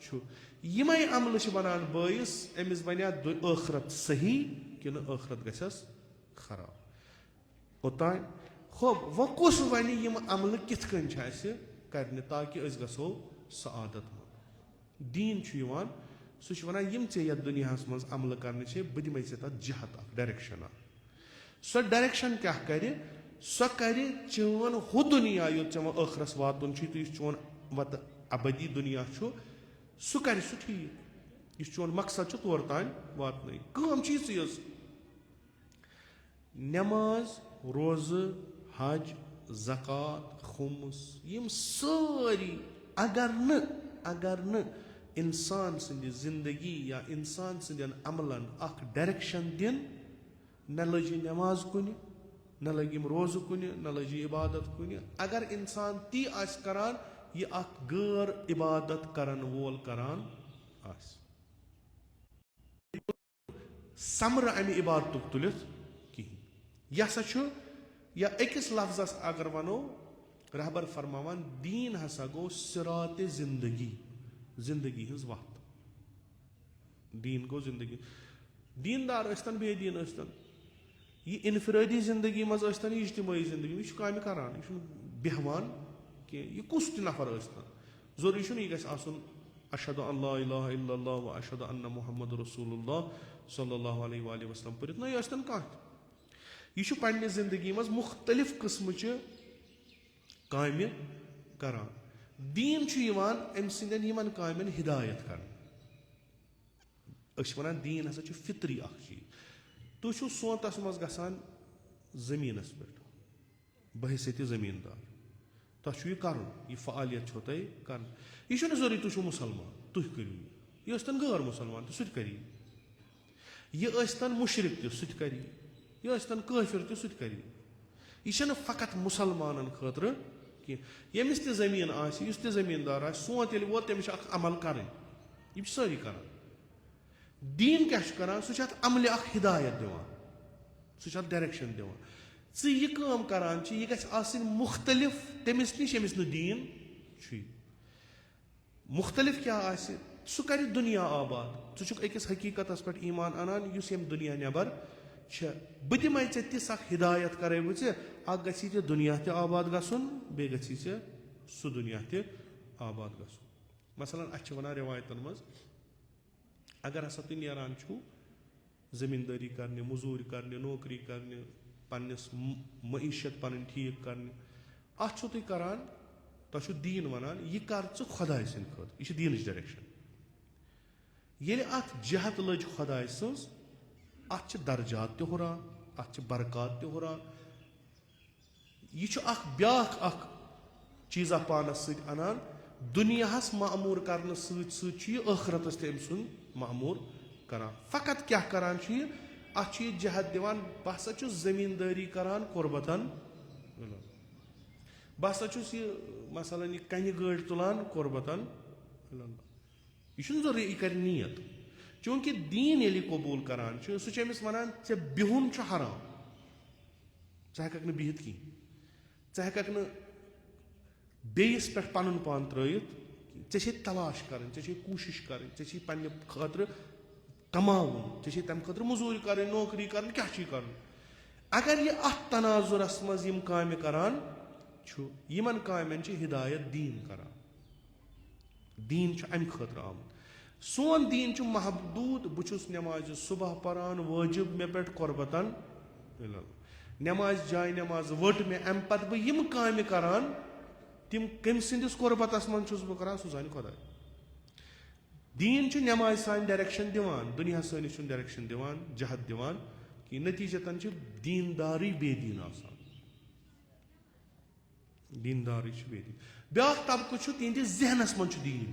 Speaker 1: چھُ یِمے عملہٕ چھِ بنان بٲیِس أمِس بنیا ٲخرت صحیح کِنہٕ ٲخرت گژھٮ۪س خراب اوٚتانۍ وۄنۍ کُس ونہِ یِم عملہٕ کِتھ کٔنۍ چھِ اسہِ کرنہِ تاکہِ أسۍ گژھو سعادت منٛد دیٖن چھُ یِوان سُہ چھُ ونان یِم ژےٚ یتھ دُنیاہس منٛز عملہٕ کرنہِ چھے بہٕ دِمے ژےٚ تتھ جہت اکھ ڈایریکشن اکھ سۄ ڈایریکشن کیٛاہ کرِ سۄ کرِ چون ہُہ دُنیا یوٚت ژےٚ وۄنۍ ٲخرس واتُن چھُے تہٕ یُس چون وتہٕ ابدی دُنیا چھُ سُہ کرِ سُہ ٹھیٖک یُس چون مقصد چھُ تور تانۍ واتنٲیِتھ کٲم چھِ یِژٕے یٲژ نٮ۪ماز روزٕ حج زکات خُمس یِم سٲری اگر نہٕ انسان سٕنٛدِ زندگی یا انسان سٕنٛدٮ۪ن عملن اکھ ڈایریکشن دِن نہ لٔج یہِ نٮ۪ماز کُنہِ نہ لٔگۍ یِم روزٕ کُنہِ نہ لٔج یہِ عبادت کُنہِ اگر انسان تی آسہِ کران یہِ اکھ غٲر عبادت کرن وول کران آسہِ سمرٕ امہِ عبادتُک تُلِتھ کِہیٖنۍ یہِ ہسا چھُ یا أکِس لفظس اگر ونو رہبر فرماوان دیٖن ہسا گوٚو صراطِ زندگی ہٕنٛز وتھ دیٖن گوٚو زندگی دیٖندار ٲسۍتن بے دیٖن ٲسۍتن یہِ انفرٲدی زندگی منٛز ٲسۍتن یہِ اجتمٲعی زندگی یہِ چھُ کامہِ کران یہِ چھُنہٕ بیٚہوان کینٛہہ یہِ کُس تہِ نفر ٲسۍتن ضروٗری چھُنہٕ یہِ گژھِ آسُن اشہدُ ان لا الہ الا اللہ و اشہدُ ان محمد رسول اللہ صلی اللہ علیہ وسلم پٔرِتھ نہ یہِ ٲسۍتن کانٛہہ تہِ یہِ چھُ پننہِ زندگی منٛز مُختٔلِف قٕسمٕچہِ کامہِ کران دیٖن چھُ یِوان أمۍ سٕنٛدٮ۪ن یِمن کامٮ۪ن ہدایت کرنہٕ أسۍ چھِ ونان دیٖن ہسا چھُ فطری اکھ چیٖز تُہۍ چھِو سونتس منٛز گژھان زٔمیٖنس پٮ۪ٹھ بحیثیتہِ زٔمیٖندار تۄہہِ چھُ یہِ کرُن یہِ فعالیت چھو تۄہہِ کرٕنۍ یہِ چھُنہٕ ضروٗری تُہۍ چھِو مُسلمان تُہۍ کٔرِو یہِ ٲسۍتن غٲر مُسلمان تہِ سُہ تہِ کری یہِ ٲسۍتن مُشرِک تہِ سُہ تہِ کری یہِ ٲسۍتن کٲفِر تہِ سُہ تہِ کَرِ یہِ چھَنہٕ فقط مُسلمانن خٲطرٕ کینٛہہ ییٚمِس تہِ زٔمیٖن آسہِ یُس تہِ زٔمیٖندار آسہِ سونت ییٚلہِ ووت تٔمِس چھُ اکھ عمل کَرٕنۍ یِم چھِ سٲری کران دیٖن کیاہ چھُ کران سُہ چھُ اَتھ عملہِ اکھ ہِدایت دِوان سُہ چھُ اَتھ ڈایریکشن دِوان ژٕ یہِ کٲم کران چھِ یہِ گژھِ آسٕنۍ مُختٔلِف تٔمِس نِش ییٚمِس نہٕ دیٖن چھُے مُختٔلِف کیاہ آسہِ سُہ کرِ دُنیا آباد ژٕ چھُکھ أکِس حقیٖقتس پٮ۪ٹھ ایٖمان اَنان یُس ییٚمہِ دُنیا نٮ۪بر چھےٚ بہٕ دِمے ژےٚ تِژھ اکھ ہِدایت کرے بہٕ ژےٚ اکھ گژھی ژےٚ دُنیا تہِ آباد گژھُن بیٚیہِ گژھی ژےٚ سُہ دُنیا تہِ آباد گژھُن مثلاً اَسہِ چھِ وَنان رِوایتن منٛز اگر ہسا تُہۍ نیران چھُو زٔمیٖندٲری کرنہِ موٚزوٗرۍ کرنہِ نوکری کرنہِ پننِس معیشت پنٕنۍ ٹھیٖک کرنہِ اَتھ چھُو تُہۍ کران تۄہہِ چھُ دیٖن وَنان یہِ کر ژٕ خۄداے سٕنٛدِ خٲطرٕ یہِ چھِ دیٖنٕچ ڈایریکشن ییٚلہِ اَتھ جہت لٔج خۄداے سٕنٛز اَتھ چھِ درجات تہِ ہُران اَتھ چھِ برکات تہِ ہُران یہِ چھُ اکھ بیاکھ اکھ چیٖزا پانس سۭتۍ اَنان دُنیاہس معموٗر کرنہٕ سۭتۍ سۭتۍ چھُ یہِ ٲخرتس تہِ أمۍ سُنٛد معموٗر کران فقط کیاہ کران چھُ یہِ اَتھ چھُ یہِ جہت دِوان بہٕ ہسا چھُس زٔمیٖندٲری کران قۄربتن بہٕ ہسا چھُس یہِ مثلاً یہِ کنہِ گٲڑۍ تُلان قۄربتن یہِ چھُنہٕ ضروٗری یہِ کرِ نیت چوٗنٛکہِ دیٖن ییٚلہِ یہِ قبوٗل کران چھُ سُہ چھُ أمِس وَنان ژےٚ بِہُن چھُ حرام ژٕ ہٮ۪ککھ نہٕ بِہِتھ کِہینۍ ژٕ ہٮ۪ککھ نہٕ بیٚیِس پٮ۪ٹھ پنُن پان ترٲیِتھ ژےٚ چھے تلاش کَرٕنۍ ژےٚ چھے کوٗشِش کَرٕنۍ ژےٚ چھے پننہِ خٲطرٕ کماوُن ژےٚ چھے تَمہِ خٲطرٕ موٚزوٗرۍ کَرٕنۍ نوکری کَرٕنۍ کیاہ چھُے کَرُن اگر یہِ اَتھ تناظُرس منٛز یِم کامہِ کران چھُ یِمن کامٮ۪ن چھِ ہِدایت دیٖن کران دیٖن چھُ اَمہِ خٲطرٕ آمُت سون دیٖن چھُ محدوٗد بہٕ چھُس نٮ۪مازِ صبح پران وٲجِب مےٚ پٮ۪ٹھ قۄربتن نٮ۪مازِ جاے نٮ۪ماز ؤٹ مےٚ اَمہِ پتہٕ بہٕ یِم کامہِ کران تِم کٔمۍ سٕنٛدِس قۄربتس منٛز چھُس بہٕ کران سُہ زانہِ خۄداے دیٖن چھُ نٮ۪مازِ سانہِ ڈایریکشن دِوان دُنیا سٲنِس چھُنہٕ ڈایریکشن دِوان جہت دِوان کہِ نتیٖجتن چھِ دیٖندارٕے بے دیٖن آسان دیٖندارٕے چھُ بے دیٖن بیاکھ طبقہٕ چھُ تِہنٛدِس ذہنس منٛز چھُ دیٖن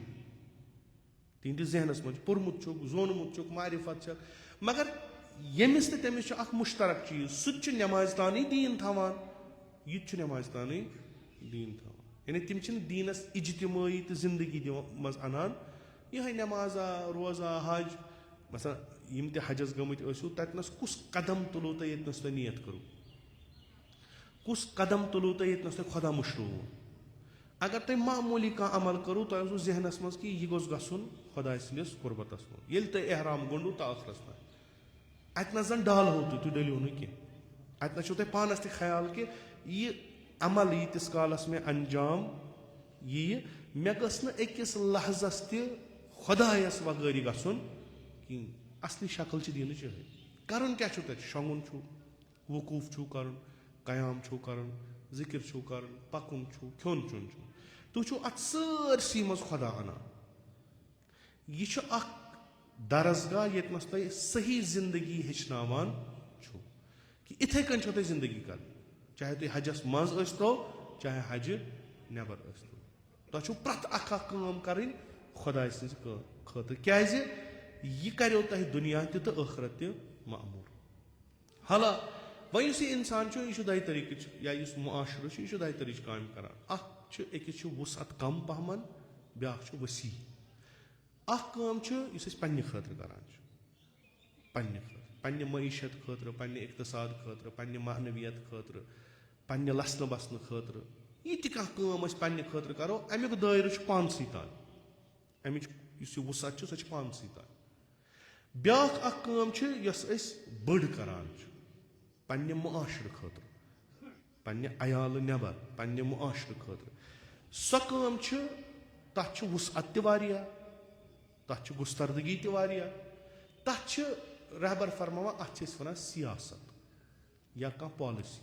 Speaker 1: تِہنٛدِس ذہنس منٛز چھُ پوٚرمُت چھُکھ زونمُت چھُکھ معرفت چھکھ مگر ییٚمِس تہِ تٔمِس چھُ اکھ مُشترک چیٖز سُہ تہِ چھُ نٮ۪مازِ تانٕے دیٖن تھاوان یہِ تہِ چھُ نٮ۪مازِ تانٕے دیٖن تھاوان یعنی تِم چھِنہٕ دیٖنس اِجتِمٲعی تہٕ زندگی منٛز اَنان یِہے نٮ۪مازا روزا حج مثلاً یِم تہِ حجس گٔمٕتۍ ٲسِو تتنس کُس قدم تُلو تۄہہِ ییٚتنس تۄہہِ نیت کٔرو کُس قدم تُلو تۄہہِ ییٚتنس تۄہہِ خۄدا مٔشرووُ اگر تۄہہِ معموٗلی کانٛہہ عمل کٔرو تۄہہِ اوسوٕ ذہنس منٛز کہِ یہِ گوٚژھ گژھُن خۄداے سٕنٛدِس قۄربتس منٛز ییٚلہِ تۄہہِ احرام گوٚنڈوٕ تہٕ ٲخرس تانۍ اَتہِ نس زن ڈالہو تُہۍ ڈٔلِو نہٕ کینٛہہ اَتہِ نس چھُو تۄہہِ پانس تہِ خیال کہِ یہِ عمل ییٖتِس کالس مےٚ انجام یِیہِ مےٚ گٔژھ نہٕ أکِس لحظس تہِ خۄدایس وغٲرِ گژھُن کِہینۍ اصلی شکل چھِ دیٖنٕچ یِہے کرُن کیاہ چھُو تۄہہِ شۄنگُن چھُو وقوٗف چھُو کرُن قیام چھُو کرُن ذِکر چھُو کرُن پکُن چھُو کھیوٚن چیوٚن چھُو تُہۍ چھُو اتھ سٲرسٕے منٛز خۄدا انان یہِ چھُ اکھ درسگاہ ییٚتنس تۄہہِ صحیح زندگی ہیٚچھناوان چھُو کہِ اِتھے کٔنۍ چھو تۄہہِ زندگی کرٕنۍ چاہے تُہۍ حجس منٛز ٲسۍتو چاہے حجہِ نٮ۪بر ٲسۍتو تۄہہِ چھُو پرٛٮ۪تھ اکھ کٲم کرٕنۍ خۄداے سٕنٛزِ خٲطرٕ کیازِ یہِ کریو تۄہہِ دُنیا تہِ تہٕ ٲخرت تہِ معموٗر حالا وۄنۍ یُس یہِ اِنسان چھُ یہِ چھُ دۄیہِ طٔریٖقٕچ یا یُس معاشرٕ چھُ یہِ چھُ دۄیہِ طٔریٖقٕچ کامہِ کران اکھ چھُ أکِس چھُ وُسعت کم پہمن بیاکھ چھُ ؤسیع اکھ کٲم چھِ یُس أسۍ پننہِ خٲطرٕ کران چھِ پننہِ خٲطرٕ پننہِ معیشت خٲطرٕ پننہِ اقتصاد خٲطرٕ پننہِ معنویت خٲطرٕ پننہِ لسنہٕ بسنہٕ خٲطرٕ یہِ تہِ کانٛہہ کٲم أسۍ پننہِ خٲطرٕ کرو امیُک دٲیرٕ چھُ پانسٕے تانۍ امِچ یُس یہِ وُسعت چھُ سۄ چھِ پانسٕے تانۍ بیاکھ اکھ کٲم چھِ یۄس أسۍ بٔڑ کران چھِ پننہِ معاشرٕ خٲطرٕ پننہِ عیالہٕ نٮ۪بر پننہِ معاشرٕ خٲطرٕ سۄ کٲم چھِ تتھ چھِ وُسعت تہِ واریاہ تتھ چھِ گُستردگی تہِ واریاہ تتھ چھِ رہبر فرماوان اتھ چھِ أسۍ وَنان سیاست یا کانٛہہ پالسی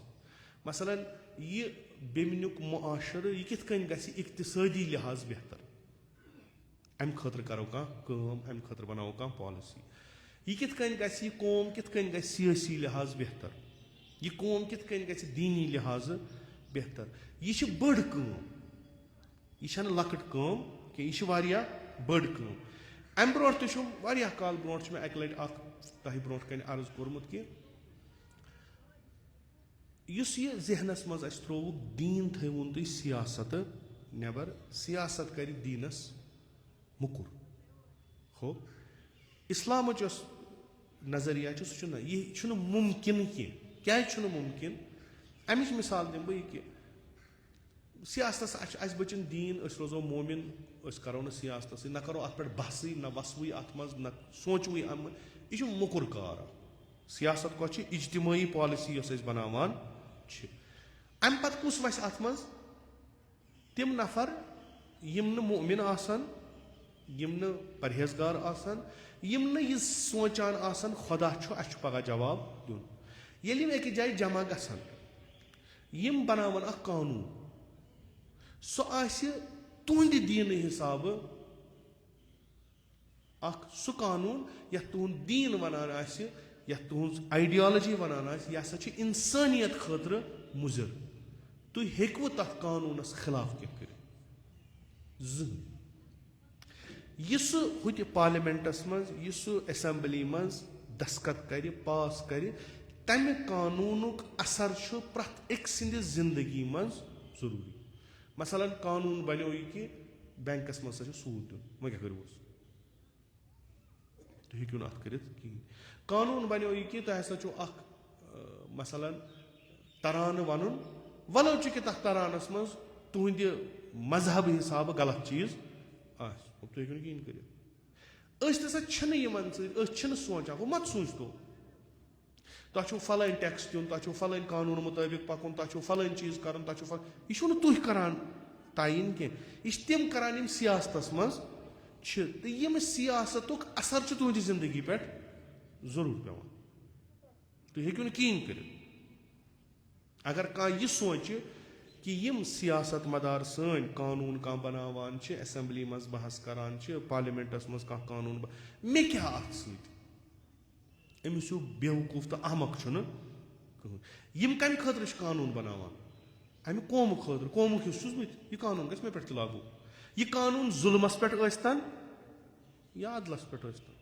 Speaker 1: مثلاً یہِ بیٚمنیُک معاشرٕ یہِ کِتھ کٔنۍ گژھِ اقتصٲدی لحاظ بہتر امہِ خٲطرٕ کرو کانٛہہ کٲم امہِ خٲطرٕ بناوو کانٛہہ پالسی یہِ کِتھ کٔنۍ گژھِ یہِ قوم کِتھ کٔنۍ گژھِ سیٲسی لحاظ بہتر یہِ قوم کِتھ کٔنۍ گژھِ دیٖنی لحاظہٕ بہتر یہِ چھِ بٔڑ کٲم یہِ چھنہٕ لۄکٕٹ کٲم کینٛہہ یہِ چھِ واریاہ بٔڑ کٲم امہِ برونٛٹھ تہِ چھُ واریاہ کال برونٛٹھ چھُ مےٚ اکہِ لٹہِ اکھ تۄہہِ برونٛٹھ کنہِ عرض کوٚرمُت کہِ یُس یہِ ذہنس منٛز اَسہِ ترٛووُکھ دیٖن تھٲوُن تُہۍ سیاستہٕ نٮ۪بر سیاست کرِ دیٖنس موٚکُر ہو اِسلامٕچ یۄس نظریہ چھِ سُہ چھُنہٕ یہِ چھُنہٕ مُمکِن کینٛہہ کیازِ چھُنہٕ مُمکِن اَمِچ مِثال دِمہٕ بہٕ یہِ کہِ سیاستس اَسہِ بٔچِن دیٖن أسۍ روزو مومِن أسۍ کرو نہٕ سیاستس سۭتۍ نہ کرو اَتھ پٮ۪ٹھ بحثٕے نہ وَسوٕے اَتھ منٛز نہ سونٛچوٕے اَمہِ یہِ چھُ موٚکُر کار سیاست کۄس چھِ اِجتِمٲعی پالسی یۄس أسۍ بناوان چھِ اَمہِ پتہٕ کُس وَسہِ اَتھ منٛز تِم نفر یِم نہٕ مومِن آسن یِم نہٕ پرہیزگار آسن یِم نہٕ یہِ سونٛچان آسن خۄدا چھُ اَسہِ چھُ پگاہ جواب دیُن ییٚلہِ یِم أکِس جایہِ جمع گژھن یِم بناون اکھ قانوٗن سُہ آسہِ تُہنٛدِ دیٖنہٕ حِسابہٕ اکھ سُہ قانوٗن یتھ تُہُنٛد دیٖن ونان آسہِ یتھ تُہنٛز آیڈیالجی ونان آسہِ یہِ ہسا چھِ اِنسٲنیت خٲطرٕ مُضِر تُہۍ ہیٚکوٕ تتھ قانوٗنس خِلاف کینٛہہ کٔرِتھ زٕہٕنۍ یہِ سُہ ہُتہِ پارلِمینٹس منٛز یہِ سُہ ایسمبلی منٛز دسخت کرِ پاس کرِ تمہِ قانوٗنُک اثر چھُ پرٛٮ۪تھ أکۍ سٕنٛدِ زندگی منٛز ضروٗری مثلاً قانوٗن بنیو یہِ کہِ بینکس منٛز ہسا چھُ سوٗد دیُن وۄنۍ کیٛاہ کٔرِوُس تُہۍ ہیٚکِو نہٕ اتھ کٔرِتھ کِہینۍ قانوٗن بنیو یہِ کہِ تۄہہِ ہسا چھُو اکھ مثلاً ترانہٕ ونُن ولو چھُ کہِ تتھ ترانس منٛز تُہنٛدِ مذہب حِسابہٕ غلط چیٖز آسہِ تُہۍ ہیٚکِو نہٕ کِہینۍ کٔرِتھ أسۍ نسا چھِنہٕ یِمن سۭتۍ أسۍ چھِنہٕ سونٛچان گوٚو مت سوٗنٛچتو تۄہہِ چھُو فلٲنۍ ٹیکٕس دیُن تۄہہِ چھُو فلٲنۍ قانوٗن مُطٲبِق پکُن تۄہہِ چھُو فلٲنۍ چیٖز کرُن تۄہہِ چھُو یہِ چھُو نہٕ تُہۍ کران تعیٖن کینٛہہ یہِ چھِ تِم کران یِم سیاستس منٛز چھِ تہٕ ییٚمہِ سیاستُک اثر چھُ تُہنٛدِ زندگی پٮ۪ٹھ ضروٗر پیٚوان تُہۍ ہیٚکِو نہٕ کِہینۍ کٔرِتھ اگر کانٛہہ یہِ سونٛچہِ کہِ یِم سیاست مدار سٲنۍ قانوٗن کانٛہہ بناوان چھِ ایسمبلی منٛز بحث کران چھِ پارلِمینٹس منٛز کانٛہہ قانوٗن مےٚ کیٛاہ اَتھ سۭتۍ أمِس ہیوٗ بیوقوٗف تہٕ احمق چھُنہٕ کٕہٕنۍ یِم کمہِ خٲطرٕ چھِ قانوٗن بناوان امہِ قومہٕ خٲطرٕ قومُک حِصہٕ چھُس بہٕ یہِ قانوٗن گژھِ مےٚ پٮ۪ٹھ تہِ لاگوٗ یہِ قانوٗن ظُلمس پٮ۪ٹھ ٲسۍتن یا عدلس پٮ۪ٹھ ٲسۍتن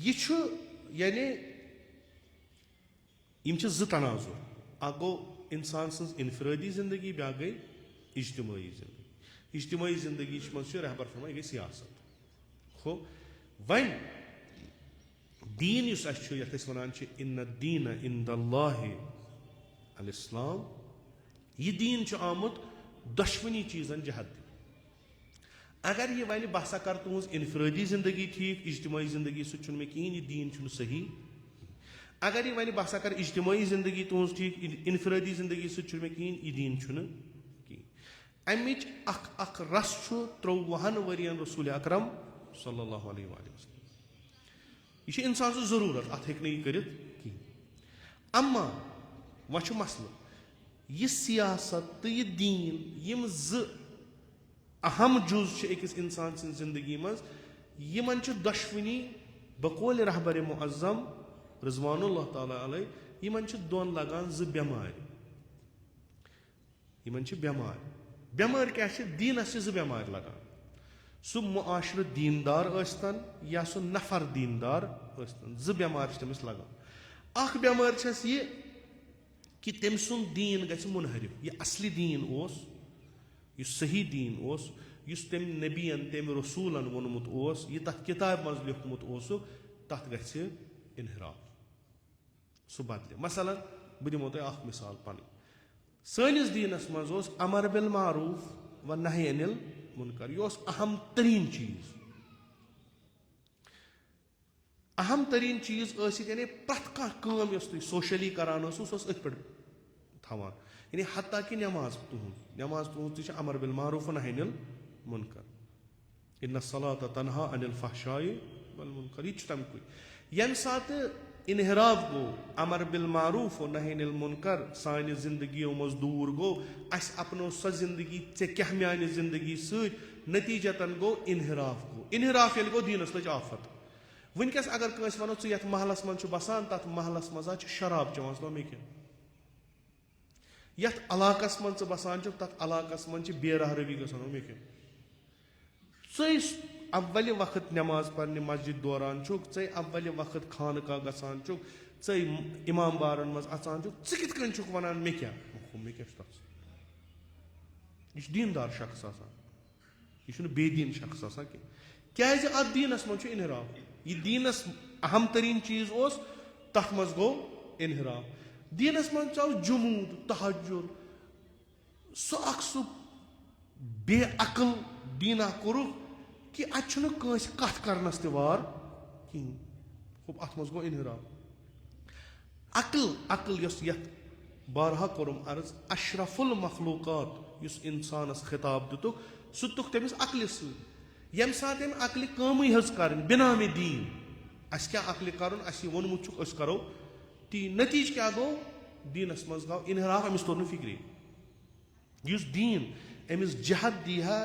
Speaker 1: یہِ چھُ یعنی یِم چھِ زٕ تناظُر اکھ گوٚو انسان سٕنٛز انفرٲدی زندگی بیٛاکھ گٔے اجتمٲعی زندگی اجتمٲعی زندگی منٛز چھُ رہبر فرمان یہِ گٔے سیاست ہو وۄنۍ دیٖن یُس اَسہِ چھُ یتھ أسۍ ونان چھِ اِنَ الدیٖنَ عِنٛدَ اللہِ الاسلام یہِ دیٖن چھُ آمُت دۄشوٕنی چیٖزن جہت دِنہٕ اگر یہِ وَنہِ بہٕ ہسا کرٕ تُہنٛز انفرٲدی زندگی ٹھیٖک اجتمٲعی زندگی سۭتۍ چھُنہٕ مےٚ کِہینۍ یہِ دیٖن چھُنہٕ صحیح اگر یہِ وَنہِ بہٕ ہسا کرٕ اجتمٲعی زندگی تُہنٛز ٹھیٖک انفرٲدی زندگی سۭتۍ چھُنہٕ مےٚ کِہینۍ یہِ دیٖن چھُنہٕ کِہینۍ اَمِچ اکھ رس چھُ 13 ؤرین رسوٗلِ اکرم صلی اللہ علیہ وسلم یہِ چھُ اِنسان سٕنٛز ضروٗرت اتھ ہیٚکہِ نہٕ یہِ کٔرِتھ کِہینۍ اما وۄنۍ چھُ مسلہٕ یہِ سیاست تہٕ یہِ دیٖن یِم زٕ اہم جُز چھِ أکِس اِنسان سٕنٛزِ زندگی منٛز یِمن چھِ دۄشوٕنی بقولِ رہبرِ معظم رضوان اللہ تعالیٰ علیہ یِمن چھِ دۄن لگان زٕ بٮ۪مارِ یِمن چھِ بٮ۪مٲرۍ کیاہ چھِ دیٖنس چھِ زٕ بٮ۪مارِ لگان سُہ معاشرٕ دیٖندار ٲسۍتن یا سُہ نفر دیٖندار ٲسۍتن زٕ بٮ۪مارِ چھِ تٔمِس لگان اکھ بٮ۪مٲرۍ چھس یہِ کہِ تٔمۍ سُنٛد دیٖن گژھِ مُنحرف یہِ اصلہِ دیٖن اوس یُس صحیح دیٖن اوس یُس تٔمۍ نبیَن تٔمۍ رسوٗلن ووٚنمُت اوس یہِ تتھ کِتابہِ منٛز لیوٗکھمُت اوسُکھ تتھ گژھِ انحراف سُہ بدلہِ مثلاً بہٕ دِمو تۄہہِ اکھ مثال پنٕنۍ سٲنِس دیٖنس منٛز اوس امر بالمعروٗف و نہی انل منکر یہِ اوس اہم تریٖن چیٖز اہم تریٖن چیٖز ٲسِتھ یعنی پرٛٮ۪تھ کانٛہہ کٲم یۄس تُہۍ سوشلی کران ٲسوٕ سۄ ٲس أتھۍ پٮ۪ٹھ تھاوان یعنی حتیٰ کہِ نٮ۪ماز تُہنٛز تہِ چھِ امر بالمعروٗف و نہی انل منکر اِنَ الصَّلَاةَ تَنہا عَنِ الْفَحْشَاءِ وَالْمُنکَر یہِ تہِ چھُ تَمہِ کُے ییٚمہِ ساتہٕ انحراف گوٚو امر بالمعروٗف و نہی انل منکر سانہِ زندگیو منٛز دوٗر گوٚو اَسہِ اپنٲو سۄ زندگی ژےٚ کیٛاہ میانہِ زندگی سۭتۍ نٔتیٖجتن گوٚو انحراف ییٚلہِ گوٚو دیٖنس لٔج آفت وٕنکیٚس اگر کٲنٛسہِ وَنو ژٕ یتھ محلس منٛز چھُ بسان تتھ محلس منٛز حظ چھِ شراب چٮ۪وان ژٕ دَپ مےٚ کیٛاہ یتھ علاقس منٛز ژٕ بسان چھُکھ تتھ علاقس منٛز چھِ بے رحرٲوی گژھان مےٚ کیٛاہ ژٕ اولہِ وقت نٮ۪ماز پرنہِ مسجد دوران چھُکھ ژٕ اولہِ وقت خانقاہ گژھان چھُکھ ژٕ اِمام بارن منٛز اژان چھُکھ ژٕ کِتھ کٔنۍ چھُکھ وَنان مےٚ کیٛاہ چھُ تَتھ یہِ چھُ دیٖندار شخص آسان یہِ چھُنہٕ بے دیٖن شخص آسان کینٛہہ کیازِ اَتھ دیٖنس منٛز چھُ اِنحراف یہِ دیٖنس اہم تریٖن چیٖز اوس تَتھ منٛز گوٚو اِنحراف دیٖنس منٛز ژاو جموٗد تہجُد سُہ بے عقل دیٖنا کوٚرُکھ کہِ اَتہِ چھُنہٕ کٲنٛسہِ کَتھ کَرنَس تہِ وار کِہیٖنۍ اَتھ منٛز گوٚو اِنحراف عقل یۄس یَتھ بارہا کوٚرُم عرض اشرف المخلوقات یُس اِنسانَس خطاب دِتُکھ سُہ دِتُکھ تٔمِس عقلہِ سۭتۍ ییٚمہِ ساتہٕ أمۍ عقلہِ کٲمٕے حظ کَرٕنۍ بِنامِ دیٖن اَسہِ کیٛاہ عقلہِ کَرُن اَسہِ یہِ ووٚنمُت چھُکھ أسۍ کَرو تی نٔتیٖجہٕ کیٛاہ گوٚو دیٖنَس منٛز گوٚو اِنحراف أمِس توٚر نہٕ فِکرے یُس دیٖن أمِس جہد دی ہا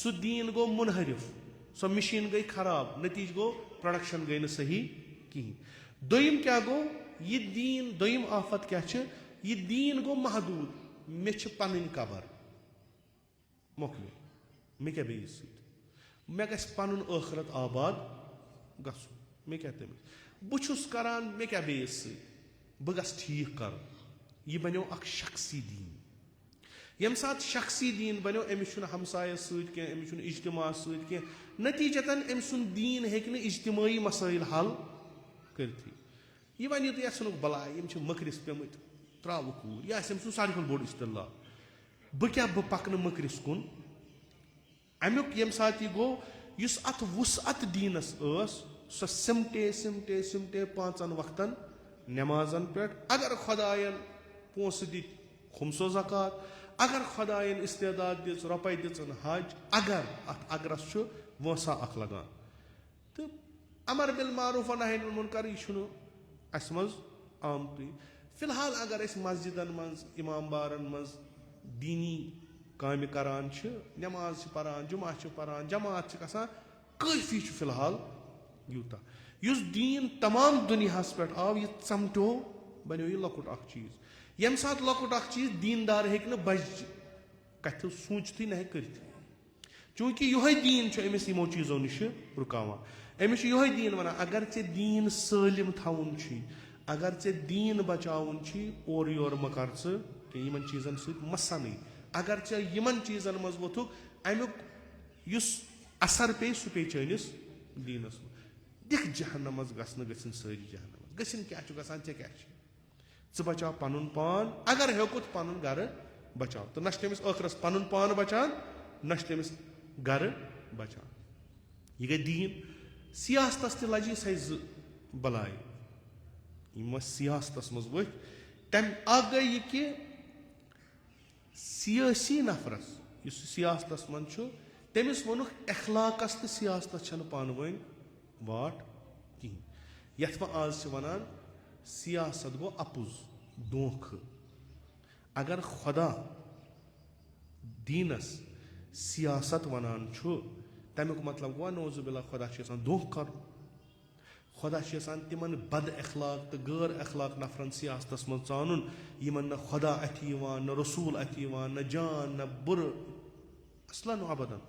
Speaker 1: سُہ دیٖن گوٚو مُنحرِف سۄ مِشیٖن گٔے خراب نٔتیٖجہٕ گوٚو پرٛوڈَکشَن گٔے نہٕ صحیح کِہیٖنۍ دوٚیِم کیٛاہ گوٚو یہِ دیٖن دوٚیِم آفت کیٛاہ چھِ یہِ دیٖن گوٚو محدوٗد مےٚ چھِ پَنٕنۍ قبر مۄکلیو مےٚ کیٛاہ بیٚیِس سۭتۍ مےٚ گژھِ پَنُن ٲخرت آباد گژھُن مےٚ کیٛاہ تٔمِس بہٕ چھُس کَران مےٚ کیٛاہ بیٚیِس سۭتۍ بہٕ گژھٕ ٹھیٖک کَرُن یہِ بَنیو اَکھ شخصی دیٖن ییٚمہِ ساتہٕ شخصی دیٖن بَنیو أمِس چھُنہٕ ہمسایَس سۭتۍ کینٛہہ أمِس چھُنہٕ اجتماعس سۭتۍ کینٛہہ نٔتیٖجتاً أمۍ سُنٛد دیٖن ہیٚکہِ نہٕ اجتمٲعی مسٲیِل حل کٔرتھٕے یہِ وَنہِ تُہۍ ژھٕنُکھ بَلاے یِم چھِ مٔکرِس پیٚمٕتۍ ترٛاوُکھ کوٗر یہِ آسہِ أمۍ سُنٛد ساروی کھۄتہٕ بوٚڑ اِستِلا بہٕ پَکنہٕ مٔکرِس کُن اَمیُک ییٚمہِ ساتہٕ یہِ گوٚو یُس اَتھ وُسعت دیٖنَس ٲس سۄ سِمٹے 5 وقتن نٮ۪مازن پٮ۪ٹھ اگر خۄدایَن پونٛسہٕ دِتۍ خُمسو زکات اگر خۄدایَن اِستعداد دِژ رۄپَے دِژٕن حج اگر اَتھ اگرس چھُ وٲنٛسا اکھ لگان تہٕ امر بالمعروف و نہی عن المنکر یہِ چھُنہٕ اَسہِ منٛز آمتُے فِلحال اگر أسۍ مسجِدن منٛز اِمام بارن منٛز دیٖنی کامہِ کران چھِ نٮ۪ماز چھِ پران جُمعہ چھِ پران جماعت چھِ گژھان کٲفی چھُ فِلحال یوٗتاہ یُس دیٖن تمام دُنیاہس پٮ۪ٹھ آو یہِ ژمٹیو بنیو یہِ لۄکُٹ اکھ چیٖز ییٚمہِ ساتہٕ لۄکُٹ اکھ چیٖز دیٖندار ہیٚکہِ نہٕ بجہِ کتھِ سوٗنٛچتھٕے نہ ہیٚکہِ کٔرتھٕے چوٗنٛکہِ یِہوے دیٖن چھُ أمِس یِمو چیٖزو نِش رُکاوان أمِس چھُ یِہوے دیٖن وَنان اگر ژےٚ دیٖن سٲلِم تھاوُن چھُے اگر ژےٚ دیٖن بچاوُن چھُے اورٕ یورٕ مہ کر ژٕ کینٛہہ یِمن چیٖزن سۭتۍ مہ سَنٕے اگر ژےٚ یِمن چیٖزن منٛز ووٚتھُکھ امیُک یُس اثر پیٚیہِ سُہ پیٚیہِ چٲنِس دیٖنس منٛز دِکھ جہنمس گژھنہٕ گٔژھِنۍ سٲری جہنمس گٔژھِنۍ کیٛاہ چھُ گژھان ژےٚ کیٛاہ چھُ ژٕ بچاو پنُن پان اگر ہیوٚکُتھ پنُن گرٕ بچاو تہٕ نہ چھُ تٔمِس ٲخرس پنُن پان بچان نہ چھُ تٔمِس گرٕ بچان یہِ گٔے دیٖن سیاستس تہِ لجہِ یِژھے 2 بلاے یِم ٲسۍ سیاستس منٛز ؤتھۍ تمہِ اکھ گٔے یہِ کہِ سیٲسی نفرس یُس سیاستس منٛز چھُ تٔمِس ووٚنُکھ اخلاقس تہٕ سیاستس چھنہٕ پانہٕ ؤنۍ واٹھ کِہینۍ یتھ وۄنۍ آز چھِ ونان سیاست گوٚو اپُز دھوکھٕ اگر خۄدا دیٖنس سیاست ونان چھُ تمیُک مطلب گوٚو نوزُ باللہ خۄدا چھُ یژھان دھوکہٕ کرُن خۄدا چھُ یژھان تِمن بد اخلاق تہٕ غٲر اخلاق نفرن سیاستس منٛز ژانُن یِمن نہ خۄدا اتھِ یِوان نہ رسوٗل اتھِ یِوان نہ جان نہ بُرٕ اصلن ابدن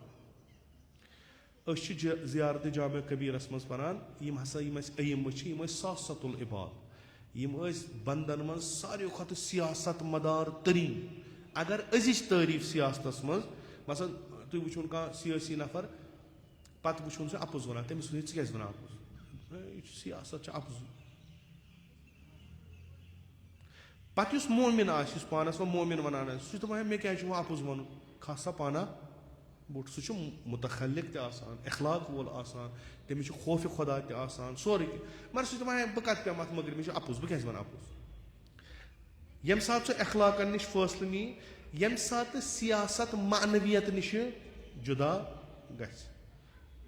Speaker 1: أسۍ چھِ زیارتِ جامع کبیٖرس منٛز پران یِم ہسا یِم اَسہِ أیِمہٕ چھِ یِم ٲسۍ ساسَت العباد یِم ٲسۍ بنٛدن منٛز ساروی کھۄتہٕ سیاست مدار تریٖن اگر أزِچ تعریٖف سیاستس منٛز مثلاً تُہۍ وٕچھُن کانٛہہ سیٲسی نفر پتہٕ وٕچھُن سُہ اپُز ونان تٔمِس ؤنِو ژٕ کیٛازِ ونان اپُز یہِ چھُ سیاست چھُ اپزُے پتہٕ یُس مومِن آسہِ یُس پانس وۄنۍ مومِن ونان آسہِ سُہ چھُ دپان مےٚ کیٛازِ چھُ وۄنۍ اپُز ونُن کھس سا پانا بوٚٹھ سُہ چھُ مُتخلِق تہِ آسان اخلاق وول آسان تٔمِس چھُ خوفہِ خۄدا تہِ آسان سورُے کینٛہہ مگر سُہ چھُ دپان بہٕ کتھ پیٚمہٕ اتھ مٔکرِ مےٚ چھُ اپُز بہٕ کیٛازِ ونہٕ اپُز ییٚمہِ ساتہٕ سُہ اخلاقن نِش فٲصلہٕ نی ییٚمہِ ساتہٕ سیاست معنویت نِش جُدا گژھِ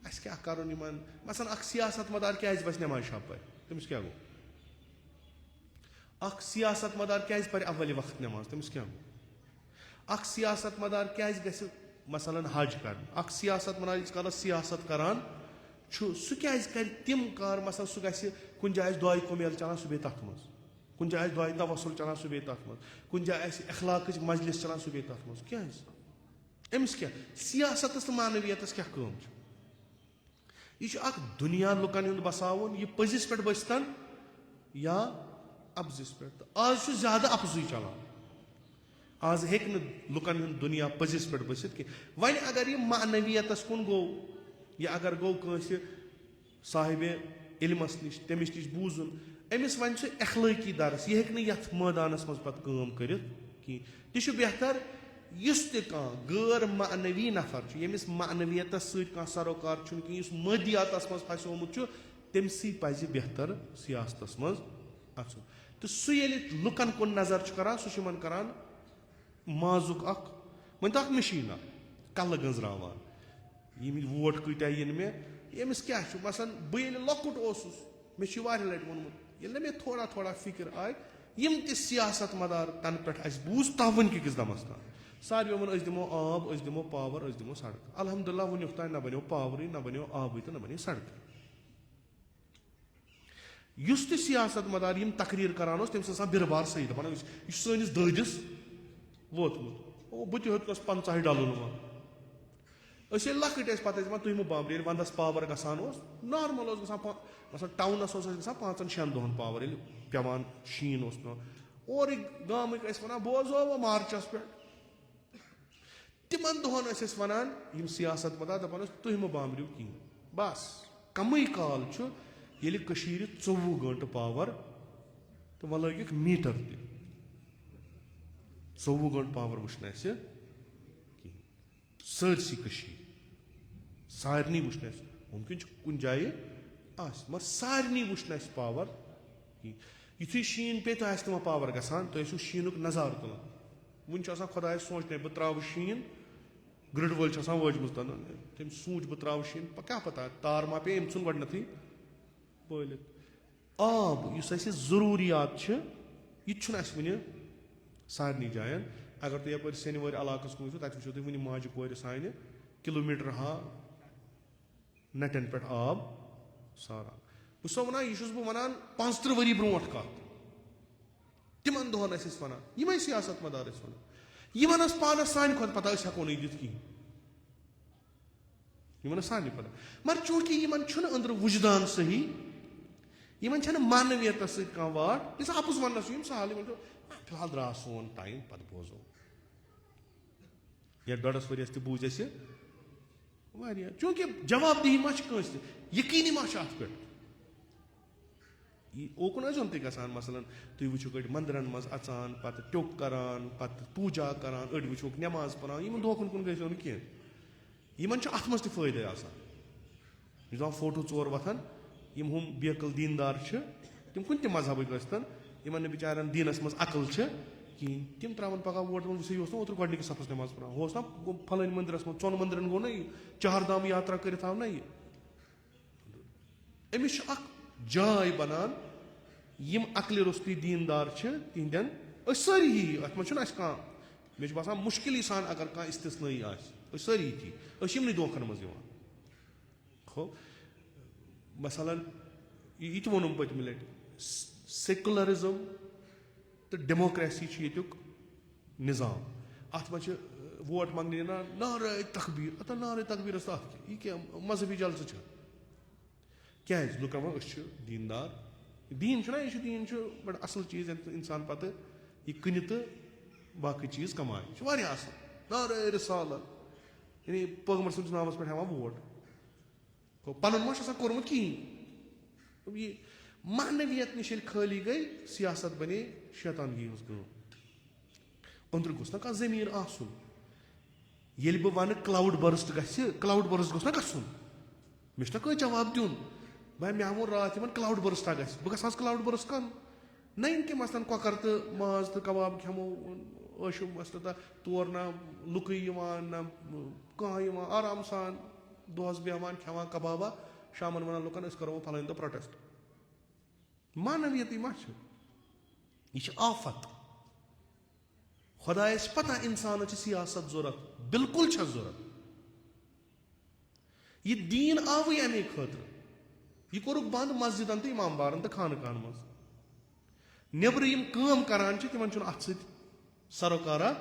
Speaker 1: اَسہِ کیٛاہ کرُن یِمن مثلاً اکھ سیاست مدار کیٛازِ بسہِ نٮ۪مازِ شب پرِ تٔمِس کیٛاہ گوٚو اکھ سیاست مدار کیٛازِ پرِ اولہِ وقت نٮ۪ماز تٔمِس کیٛاہ گوٚو اکھ سیاست مدار کیٛازِ گژھِ مثلاً حج کرُن اکھ سیاست مدار ییٖتِس کالس سیاست کران چھُ سُہ کیٛازِ کرِ تِم کار مثلاً سُہ گژھِ کُنہِ جایہِ آسہِ دۄیہِ قُمیل چلان سُہ بیٚہہِ تتھ منٛز کُنہِ جایہِ آسہِ دۄیہِ توسُل چلان سُہ بیٚہہِ تتھ منٛز کُنہِ جایہِ آسہِ اخلاقٕچ مجلِس چلان سُہ بیٚہہِ تتھ منٛز کیٛازِ أمِس کیٛاہ سیاستس تہٕ معنویتس کیٛاہ کٲم چھِ یہِ چھُ اکھ دُنیا لُکن ہُنٛد بساوُن یہِ پٔزِس پٮ۪ٹھ بٔسۍتن یا اپزس پہ تو آز زیادہ اپزُے چلان آز ہیٚکہِ نہٕ لُکن ہُنٛد دُنیا پٔزِس پٮ۪ٹھ بٔسِتھ کینٛہہ وۄنۍ اگر یہِ معنویتس کُن گوٚو یا اگر گوٚو کٲنٛسہِ صاحبِ علمس نِش تٔمِس نِش بوٗزُن أمِس وَنہِ سُہ اخلٲقی درس یہِ ہیٚکہِ نہٕ یتھ مٲدانس منٛز پتہٕ کٲم کٔرِتھ کینٛہہ تہِ چھُ بہتر یُس تہِ کانٛہہ غٲر معنوی نفر چھُ ییٚمِس معنویتس سۭتۍ کانٛہہ سروکار چھُنہٕ کینٛہہ یُس مٲدیاتس منٛز پھسیومُت چھُ تٔمسٕے پزِ بہتر سیاستس منٛز اژُن تہٕ سُہ ییٚلہِ لُکن کُن نظر چھُ کران سُہ چھُ یِمن کران مازُک اکھ مٲنۍ تو اکھ مِشیٖن اکھ کلہٕ گٔنٛزراوان یِم ووٹ کۭتیاہ یِن مےٚ ییٚمِس کیاہ چھُ مثلاً بہٕ ییٚلہِ لۄکُٹ اوسُس مےٚ چھُ واریاہ لٹہِ ووٚنمُت ییٚلہِ نہٕ مےٚ تھوڑا تھوڑا فِکر آیہِ یِم تہِ سیاست مدار تنہٕ پٮ۪ٹھ اَسہِ بوٗز تاوٕنۍ کِس دمس تام ساروِیو ووٚن أسۍ دِمو آب أسۍ دِمو پاور أسۍ دِمو سڑکہٕ الحمدُاللہ وُنیُک تانۍ نہ بنیو پاورٕے نہ بنیو آبٕے تہٕ نہ بنے سڑکہٕ یُس تہِ سیاست مدار یِم تقریٖر کران اوس تٔمِس ٲس آسان بِربار صحیح دپان یہِ چھُ سٲنِس دٲدِس ووتمُت بہٕ تہِ ہیوٚتنَس 50 ڈلُن وۄنۍ أسۍ ییٚلہِ لۄکٕٹۍ ٲسۍ پتہٕ ٲسۍ دپان تُہۍ مہٕ بامبرِو ییٚلہِ ونٛدس پاور گژھان اوس نارمل اوس گژھان مثلاً ٹاونس اوس اَسہِ گژھان 5-6 دۄہن پاور ییٚلہِ پیٚوان شیٖن اوس پیٚوان اورٕکۍ گامٕکۍ ٲسۍ ونان بوزو وۄنۍ مارچس پٮ۪ٹھ تِمن دۄہن ٲسۍ أسۍ ونان یِم سیاست مدار دپان ٲسۍ تُہۍ مہٕ بامبرِو کِہینۍ بس کمٕے کال چھُ ییٚلہِ کٔشیٖرِ 24 گٲنٛٹہٕ پاور تہٕ وۄنۍ لٲگِکھ میٖٹر تہِ 24 گٲنٛٹہٕ پاور وٕچھ نہٕ اَسہِ کِہینۍ سٲرسٕے کٔشیٖرِ سارنٕے وٕچھ نہٕ اَسہِ مُمکِن چھُ کُنہِ جایہِ آسہِ مگر سارنٕے وٕچھ نہٕ اَسہِ پاور کِہینۍ یِتھُے شیٖن پیٚیہِ تۄہہِ آسہِ نہٕ وۄنۍ پاور گژھان تُہۍ ٲسِو شیٖنُک نظارٕ تُلان وُنہِ چھُ آسان خۄدایس سونٛچنے بہٕ تراوٕ شیٖن گرٕڈ وٲلۍ چھِ آسان وٲجمٕژ تٔمۍ سونٛچ بہٕ تراوٕ شیٖن کیاہ پتہ تار ما پیٚیہِ أمۍ ژھُن گۄڈنیتھٕے پٲلِتھ آب یُس اَسہِ ضروٗریات چھِ یہِ تہِ چھُنہٕ اَسہِ وُنہِ سارنٕے جاین اگر تُہۍ یپٲرۍ سینوٲرۍ علاقس کُن وٕچھِو تتہِ وٕچھِو تُہۍ وُنہِ ماجہِ کورِ سانہِ کِلوٗمیٖٹر نَٹٮ۪ن پٮ۪ٹھ آب ساران بہٕ چھُسو ونان یہِ چھُس بہٕ ونان 35 ؤری برونٛٹھ کتھ تِمن دۄہن ٲسۍ أسۍ ونان یِمے سیاست مدار ٲسۍ ونان یِمن ٲس پانس سانہِ کھۄتہٕ پتہ أسۍ ہٮ۪کو نہٕ یہِ دِتھ کِہینۍ یِمن ٲس سانہِ پتہ مگر چوٗنٛکہِ یِمن چھُنہٕ أنٛدرٕ وُجدان صحیح یِمن چھنہٕ معنویتس سۭتۍ کانٛہہ واٹھ یُس اَپُز وننس چھُ یِم سہل یِمن چھُ فِلحال درٛاو سون ٹایم پتہٕ بوزو یتھ 1.5 ؤرِیس تہِ بوٗزۍ اَسہِ واریاہ چوٗنٛکہِ جواب دہی ما چھِ کٲنٛسہِ تہِ یقیٖنی ما چھُ اتھ پٮ۪ٹھ اوکُن ٲسۍزیٚو نہٕ تُہۍ گژھان مثلاً تُہۍ وٕچھِو أڑۍ منٛدرن منٛز اژان پتہٕ ٹیوٚپ کران پتہٕ پوٗجا کران أڑۍ وٕچھوکھ نٮ۪ماز پران یِمن دھوکن کُن گٔژھِو نہٕ کینٛہہ یِمن چھُ اتھ منٛز تہِ فٲیدٕ آسان یُس دپان فوٹو 4 وۄتھان یِم ہُم بیکٕل دیٖندار چھِ تِم کُنہِ تہِ مذہبٕکۍ ٲسۍتن یِمن نہٕ بِچارٮ۪ن دیٖنس منٛز عقل چھِ کِہینۍ تِم تراون پگہہ ووٹ دپان وٕچھو یہِ اوس نہ اوترٕ گۄڈنِکِس صفس نٮ۪ماز پران ہُہ اوس نہ فلٲنۍ مٔندرس منٛز 4 مٔندرن گوٚو نہ یہِ 4 دام یاترا کٔرِتھ آو نہ یہِ أمِس چھُ اکھ جاے بنان یِم عقلہِ روٚستُے دیٖندار چھِ تِہنٛدٮ۪ن أسۍ سٲری ہی اتھ منٛز چھُنہٕ اَسہِ کانٛہہ مےٚ چھُ باسان مُشکِلٕے سان اگر کانٛہہ استِثنٲیی آسہِ أسۍ سٲری تی أسۍ چھِ یِمنٕے دھوکن منٛز یِوان ہو مثلاً یہِ تہِ ووٚنُم پٔتمہِ لٹہِ سیکولرزم تہٕ ڈیموکریسی چھُ ییٚتیُک نظام اتھ منٛز چھِ ووٹ منٛگنہِ یِوان نعرے تقبیٖر اَتھ نعرے تقبیٖرس تہٕ اتھ یہِ کیٛاہ مذہبی جلسہٕ چھا کیٛازِ لُکن ووٚن أسۍ چھِ دیٖندار دیٖن چھُنہ یہِ چھُ دیٖن چھُ بڑٕ اصٕل چیٖز ییٚمہِ سۭتۍ انسان پتہٕ یہِ کٕنہِ تہٕ باقٕے چیٖز کمایہِ یہِ چھُ واریاہ اصٕل نعرے رِسالت یعنی پیغمبر سٕنٛدِس ناوس پٮ۪ٹھ ہٮ۪وان ووٹ پنُن ما چھُ آسان کوٚرمُت کِہینۍ یہِ معنویت نِش ییٚلہِ خٲلی گٔے سیاست بنے شیطانگی ہٕنٛز کٲم أنٛدرٕ گوٚژھ نہ کانٛہہ ضمیٖر آسُن ییٚلہِ بہٕ ونہٕ کلاوُڈ بٔرسٹ گژھِ کلاوُڈ بٔرسٹ گوٚژھ نہ گژھُن مےٚ چھُ نہ کٲنٛسہِ جواب دیُن بہٕ مےٚ ووٚن راتھ یِمن کلاوُڈ بٔرسٹا گژھِ بہٕ گژھٕ حظ کلاوُڈ بٔرسٹ کرُن نہ یِم کینٛہہ مثلاً کۄکر تہٕ ماز تہٕ کباب کھٮ۪مو ٲشو مثلاً تور نہ لُکٕے یِوان نہ کانٛہہ یِوان آرام سان دۄہس بیٚہوان کھٮ۪وان کبابا شامن ونان لُکن أسۍ کرو فلٲنۍ دۄہ پروٹیسٹ معنویتٕے ما چھِ یہِ چھِ آفت خۄدایس پتہ انسانس چھِ سیاست ضوٚرتھ بالکُل چھس ضوٚرتھ یہِ دیٖن آوٕے امے خٲطرٕ یہِ کوٚرُکھ بنٛد مسجدن تہٕ امام بارن تہٕ خانقاہن منٛز نیبرٕ یِم کٲم کران چھِ تِمن چھُنہٕ اتھ سۭتۍ سروکارا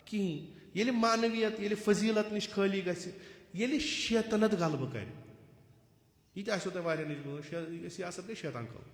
Speaker 1: کِہینۍ ییٚلہِ معنویت ییٚلہِ فضیٖلت نِش خٲلی گژھِ ییٚلہِ شیطنت غلبہٕ کرِ یہِ تہِ آسیو تۄہہِ واریاہ نِش بوٗزمُت سیاست گٔے شیطان کٲم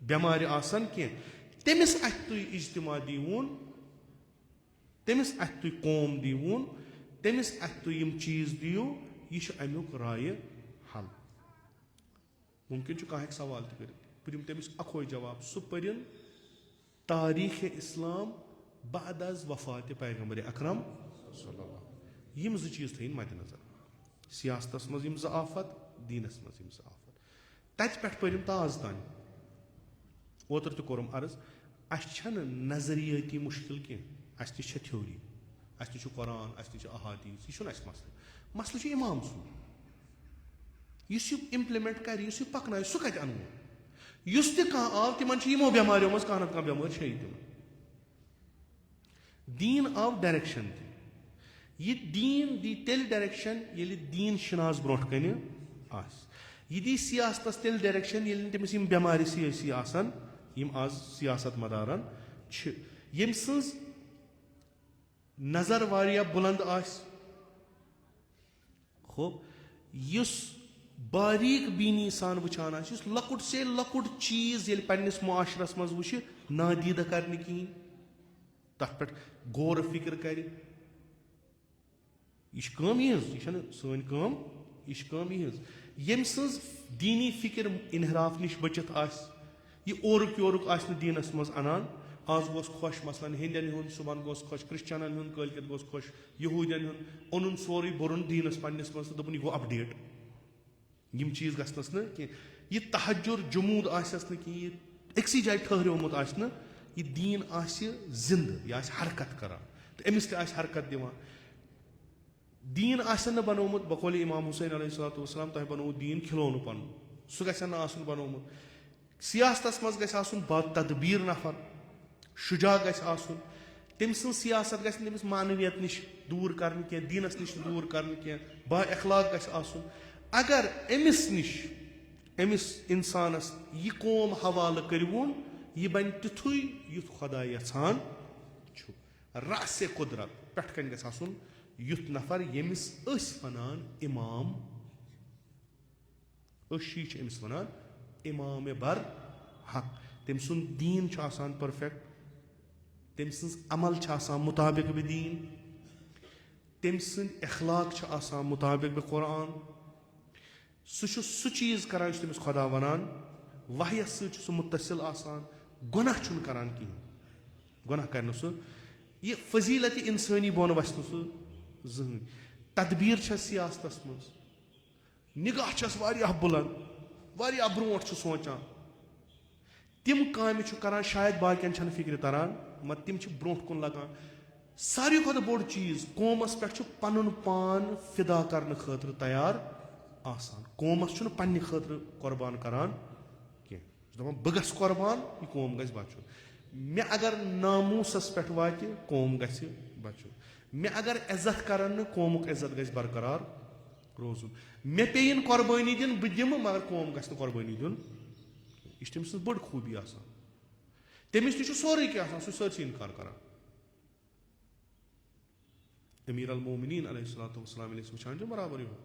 Speaker 1: بٮ۪مارِ آسان کینٛہہ تٔمِس اَتھِ تُہۍ اِجتِماع دیٖوُن تٔمِس اَتھِ تُہۍ قوم دیٖوُن تٔمِس اَتھِ تُہۍ یِم چیٖز دِیِو یہِ چھُ اَمیُک رایہِ حل. مُمکِن چھُ کانٛہہ ہیٚکہِ سوال تہِ کٔرِتھ بہٕ دِمہٕ تٔمِس اَکوے جواب سُہ پٔرِن تاریٖخِ اِسلام بعد از وفاتِ پیغمبرِ اکرم صلی اللہ. یِم زٕ چیٖز تھٲیِن مدِ نظر سیاستس منٛز یِم زٕ آفت دیٖنس منٛز یِم زٕ آفت تَتہِ پٮ۪ٹھ پٔرِم تاز تانۍ. اوترٕ تہِ کوٚرُم عرض اَسہِ چھَنہٕ نظرِیٲتی مُشکِل کینٛہہ اَسہِ تہِ چھےٚ تھیوری اَسہِ تہِ چھُ قرآن اَسہِ تہِ چھِ احادیٖث یہِ چھُنہٕ اَسہِ مسلہٕ چھُ اِمام سُنٛد یُس یہِ اِمپلِمٮ۪نٹ کَرِ یُس یہِ پَکنایہِ سُہ کَتہِ اَنوُن یُس تہِ کانٛہہ آو تِمن چھِ یِمو بٮ۪ماریو منٛز کانٛہہ نتہٕ کانٛہہ بٮ۪مٲرۍ چھےٚ تِمن. دیٖن آو ڈایریکشن تہِ یہِ دیٖن دی تیٚلہِ ڈایریکشن ییٚلہِ دیٖن شِناس برونٛٹھ کَنہِ آسہِ. یہِ دی سیاستس تیٚلہِ ڈایریکشن ییٚلہِ نہٕ تٔمِس یِم بٮ۪مارِ سیٲسی آسن یِم آز سیاست مدارن چھِ ییٚمہِ سٕنٛز نظر واریاہ بُلنٛد آسہِ یُس باریٖک بیٖنی سان وٕچھان آسہِ یُس لۄکُٹ سے لۄکُٹ چیٖز ییٚلہِ پننِس معاشرس منٛز وٕچھِ نادیٖدٕ کرِ نہٕ کِہینۍ تتھ پٮ۪ٹھ غورٕ فِکر کرِ یہِ چھِ کٲم یِہٕنٛز یہِ چھنہٕ سٲنۍ کٲم یہِ چھِ کٲم یِہٕنٛز ییٚمہِ سٕنٛز دیٖنی فِکر اِنحراف نِش بٔچِتھ آسہِ یہِ اورُک یورُک آسہِ نہٕ دیٖنس منٛز اَنان آز گوٚژھ خۄش مثلاً ہیٚندٮ۪ن ہُنٛد صُبحن گوٚژھ خۄش کرٛسچنن ہُنٛد کٲلکٮ۪تھ گوٚژھ خۄش یہوٗدٮ۪ن ہُنٛد اوٚنُن سورُے بوٚرُن دیٖنس پننِس منٛز تہٕ دوٚپُن یہِ گوٚو اپڈیٹ یِم چیٖز گژھنس نہٕ کینٛہہ یہِ تہجُر جموٗد آسٮ۪س نہٕ کینٛہہ یہِ أکسٕے جایہِ ٹھٔہریومُت آسہِ نہٕ یہِ دیٖن آسہِ زِندٕ یہِ آسہِ حرکت کران تہٕ أمِس تہِ آسہِ حرکت دِوان. دیٖن آسن نہٕ بنومُت بقولِ امام حُسین علیہ الصلاتُ وسلام تۄہہِ بنووُ دیٖن کھِلونہٕ پنُن سُہ گژھِ ہا نہٕ آسُن بنومُت. سیاستس منٛز گژھِ آسُن با تدبیٖر نفر شُجاع گژھِ آسُن تٔمۍ سٕنٛز سیاست گژھِ نہٕ تٔمِس معنویت نِش دوٗر کرنہٕ کینٛہہ دیٖنس نِش دوٗر کرنہٕ کینٛہہ با اخلاق گژھِ آسُن. اگر أمِس نِش أمِس اِنسانس یہِ قوم حوالہٕ کٔرۍوُن یہِ بنہِ تِتھُے یُتھ خۄدا یژھان چھُ. راسے قُدرت پٮ۪ٹھٕ کَنۍ گژھِ آسُن یُتھ نفر ییٚمِس أسۍ وَنان اِمام أسۍ چھِ أمِس وَنان اِمامِ بر حق. تٔمۍ سُنٛد دیٖن چھُ آسان پٔرفیکٹ تٔمۍ سٕنٛز عمل چھِ آسان مُطابق بہِ دیٖن تٔمۍ سٕنٛدۍ اخلاق چھِ آسان مُطابق بہِ قرآن سُہ چھُ سُہ چیٖز کران یُس تٔمِس خۄدا وَنان وحیَس سۭتۍ چھُ سُہ مُتصِل آسان گۄناہ چھُنہٕ کران کِہینۍ گۄناہ کرِ نہٕ سُہ یہِ فضیٖلتہِ اِنسٲنی بۄن وَسہِ نہٕ سُہ زٕہٕنۍ. تدبیٖر چھس سیاستس منٛز نِگاہ چھس واریاہ بُلنٛد واریاہ برونٛٹھ چھُ سونٛچان تِم کامہِ چھُ کران شاید باقین چھنہٕ فِکرِ تران مگر تِم چھِ برونٛٹھ کُن لگان. ساروی کھۄتہٕ بوٚڑ چیٖز قومس پٮ۪ٹھ چھُ پنُن پان فِدا کرنہٕ خٲطرٕ تیار آسان قومس چھُنہٕ پننہِ خٲطرٕ قۄربان کران کینٛہہ یہِ چھُ دپان بہٕ گژھٕ قۄربان یہِ قوم گژھِ بچُن مےٚ اگر ناموٗسس پٮ۪ٹھ واتہِ قوم گژھِ بچُن مےٚ اگر عزت کرن نہٕ قومُک عزت گژھِ برقرار روزُن مےٚ پیٚیِن قۄربٲنی دِنۍ بہٕ دِمہٕ مگر قوم گژھِ نہٕ قۄربٲنی دیُن یہِ چھِ تٔمۍ سٕنٛز بٔڑ خوٗبی آسان. تٔمِس تہِ چھُ سورُے کینٛہہ آسان سُہ چھُ سٲرسٕے اِنکار کران. امیٖر المومنیٖن علیہ الصلاتُ وسلام ییٚلہِ أسۍ وٕچھان چھِ برابر یِہوے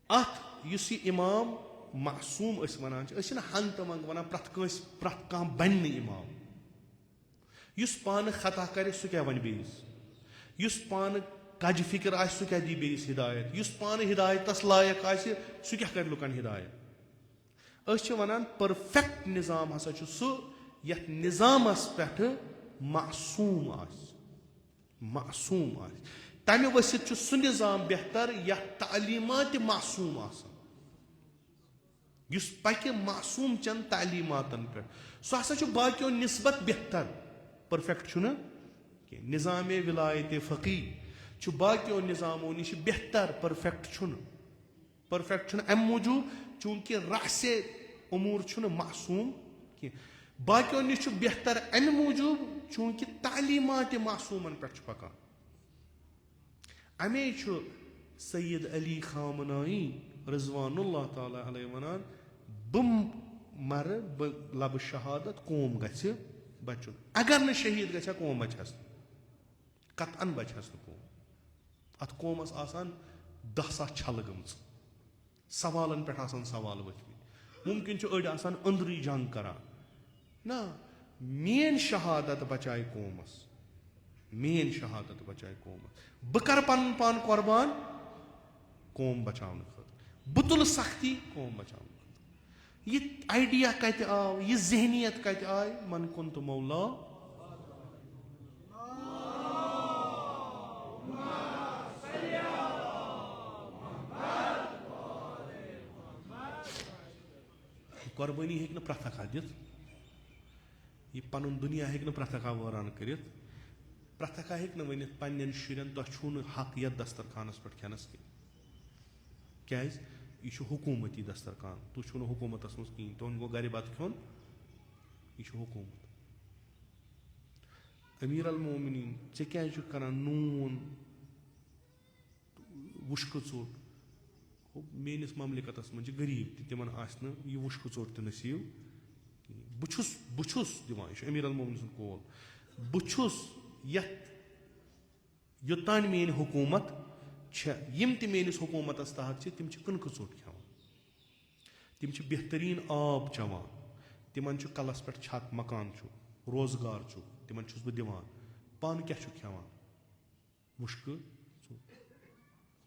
Speaker 1: اَتھ یُس یہِ اِمام معصوٗم أسۍ وَنان چھِ أسۍ چھِنہٕ ہنٛگ تہٕ منٛگ وَنان پرٛٮ۪تھ کٲنٛسہِ پرٛٮ۪تھ کانٛہہ بَنہِ نہٕ اِمام. یُس پانہٕ خطا کرِ سُہ کیٛاہ وَنہِ بیٚیِس یُس پانہٕ کجہِ فِکر آسہِ سُہ کیٛاہ دی بیٚیِس ہِدایت یُس پانہٕ ہِدایتس لایق آسہِ سُہ کیٛاہ کرِ لُکن ہِدایت. أسۍ چھِ وَنان پٔرفیکٹ نِظام ہسا چھُ سُہ یتھ نِظامس پٮ۪ٹھٕ معصوٗم آسہِ تمہِ ؤسِتھ چھُ سُہ نِظام بہتر یتھ تعلیٖماتِ معصوٗم آسان یُس پکہِ معصوٗم چٮ۪ن تعلیٖماتن پٮ۪ٹھ سُہ ہسا چھُ باقیو نِسبت بہتر پٔرفیکٹ چھُنہٕ کینٛہہ. نِظامے وِلایتِ فقی چھُ باقیو نِظامو نِش بہتر پٔرفیکٹ چھُنہٕ امہِ موٗجوٗب چوٗنٛکہِ راسے اُموٗر چھُنہٕ معصوٗم کینٛہہ باقیو نِش چھُ بہتر امہِ موٗجوٗب چوٗنٛکہِ تعلیٖماتِ معصوٗمن پٮ۪ٹھ چھُ پکان. اَمے چھُ سید علی خامنایی رضوان اللہ تعالیٰ علیہ وَنان بہٕ مرٕ بہٕ لبہٕ شہادت قوم گژھِ بچُن اگر نہٕ شہیٖد گژھِ ہا قوم بچہس نہٕ قطعن بچہس نہٕ قوم. اتھ قومس آسان 10,000 چھلہٕ گٔمژٕ سوالن پٮ۪ٹھ آسان سوال ؤتھمٕتۍ ممکن چھُ أڑۍ آسان أنٛدرٕے جنگ کران نہ میٲنۍ شہادت بچایہِ قومس میٲنۍ شہادت بچایہِ قومس بہٕ کرٕ پنُن پان قۄربان قوم بچاونہٕ خٲطرٕ بہٕ تُلہٕ سختی قوم بچاونہٕ خٲطرٕ یہِ آیڈیا کتہِ آو یہِ ذہنیت کتہِ آیہِ من کُن تہٕ مولا قۄربٲنی ہیٚکہِ نہٕ پرٛٮ۪تھ اکھ دِتھ یہِ پنُن دُنیا ہیٚکہِ نہٕ پرٛٮ۪تھ اکھ وٲران کٔرِتھ پرٛٮ۪تھ اکھ ہیٚکہِ نہٕ ؤنِتھ پننٮ۪ن شُرٮ۪ن تۄہہِ چھُو نہٕ حق یتھ دسترخانس پٮ۪ٹھ کھٮ۪نس کینٛہہ کیازِ یہِ چھُ حکوٗمتی دسترخان تُہۍ چھُو نہٕ حکوٗمتس منٛز کِہیٖنۍ تُہُنٛد گوٚو گرِ بتہٕ کھیوٚن یہِ چھُ حکوٗمت أمیٖر المومنیٖن ژےٚ کیازِ چھُکھ کران نوٗن وُشکہٕ ژوٚٹ میٲنِس مملکتس منٛز چھِ غریٖب تہِ تِمن آسہِ نہٕ یہِ وُشکہٕ ژوٚٹ تہِ نصیٖب کِہیٖنۍ بہٕ چھُس دِوان یہِ چھُ أمیٖر المومنیٖن سُنٛد کول بہٕ چھُس یتھ یوٚتانۍ میٲنۍ حکوٗمت چھےٚ یِم تہِ میٲنِس حکوٗمتس تحت چھِ تِم چھِ کٕنکہٕ ژوٚٹ کھٮ۪وان تِم چھِ بہتریٖن آب چٮ۪وان تِمن چھُ کلس پٮ۪ٹھ چھت مکان چھُ روزگار چھُ تِمن چھُس بہٕ دِوان پانہٕ کیاہ چھُ کھٮ۪وان مُشکہٕ ژوٚٹ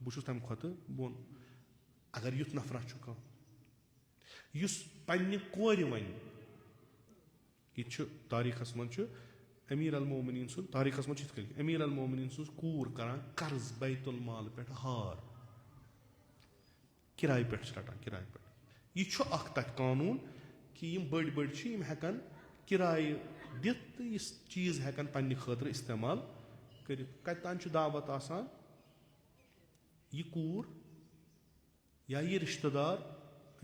Speaker 1: بہٕ چھُس تمہِ کھۄتہٕ بۄن اگر یُتھ نفرا چھُ کانٛہہ یُس پننہِ کورِ وَنہِ یہِ چھُ تٲریٖخس منٛز چھُ أمیٖر المومنیٖن سُنٛد تٲریٖخس منٛز چھُ یِتھ کٔنۍ أمیٖر المومنیٖن سٕنٛز کوٗر کران قرض بیت المال پٮ۪ٹھ ہار کِراے پٮ۪ٹھ چھِ رٹان کِراے پٮ۪ٹھ یہِ چھُ اکھ تتہِ قانوٗن کہِ یِم بٔڑۍ بٔڑۍ چھِ یِم ہٮ۪کن کِرایہِ دِتھ تہٕ یہِ چیٖز ہٮ۪کن پننہِ خٲطرٕ استعمال کٔرِتھ کتہِ تانۍ چھُ دعوت آسان یہِ کوٗر یا یہِ رشتہٕ دار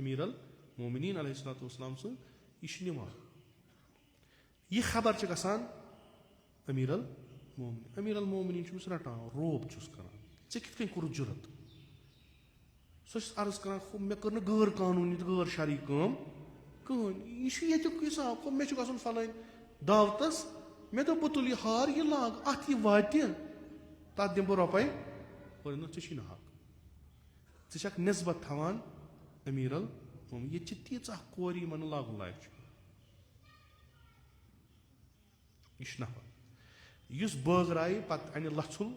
Speaker 1: أمیٖر المومنیٖن علیہ الصلوۃ والسلام سُنٛد یہِ چھُ نِوان یہِ خبر چھِ گژھان أمیٖر المومنیٖن چھُ أمِس رٹان روب چھُس کران ژےٚ کِتھ کٔنۍ کوٚرُتھ جُرت سۄ چھس عرض کران مےٚ کٔر نہٕ غٲر قانوٗنی تہٕ غٲر شرعی کٲم کٕہٕنۍ یہِ چھُ ییٚتیُک حساب مےٚ چھُ گژھُن فلٲنۍ دعوتس مےٚ دوٚپ بہٕ تُلہٕ یہِ ہار یہِ لاگ اتھ یہِ واتہِ تتھ دِمہٕ بہٕ رۄپے ژےٚ چھی نہٕ حق ژٕ چھکھ نسبت تھاوان أمیٖر المومنیٖن ییٚتہِ چھِ تیٖژاہ کورِ یِمن نہٕ لاگُن لایق چھُ یہِ چھُ نفر یُس بٲگرایہِ پتہٕ انہِ لژھُل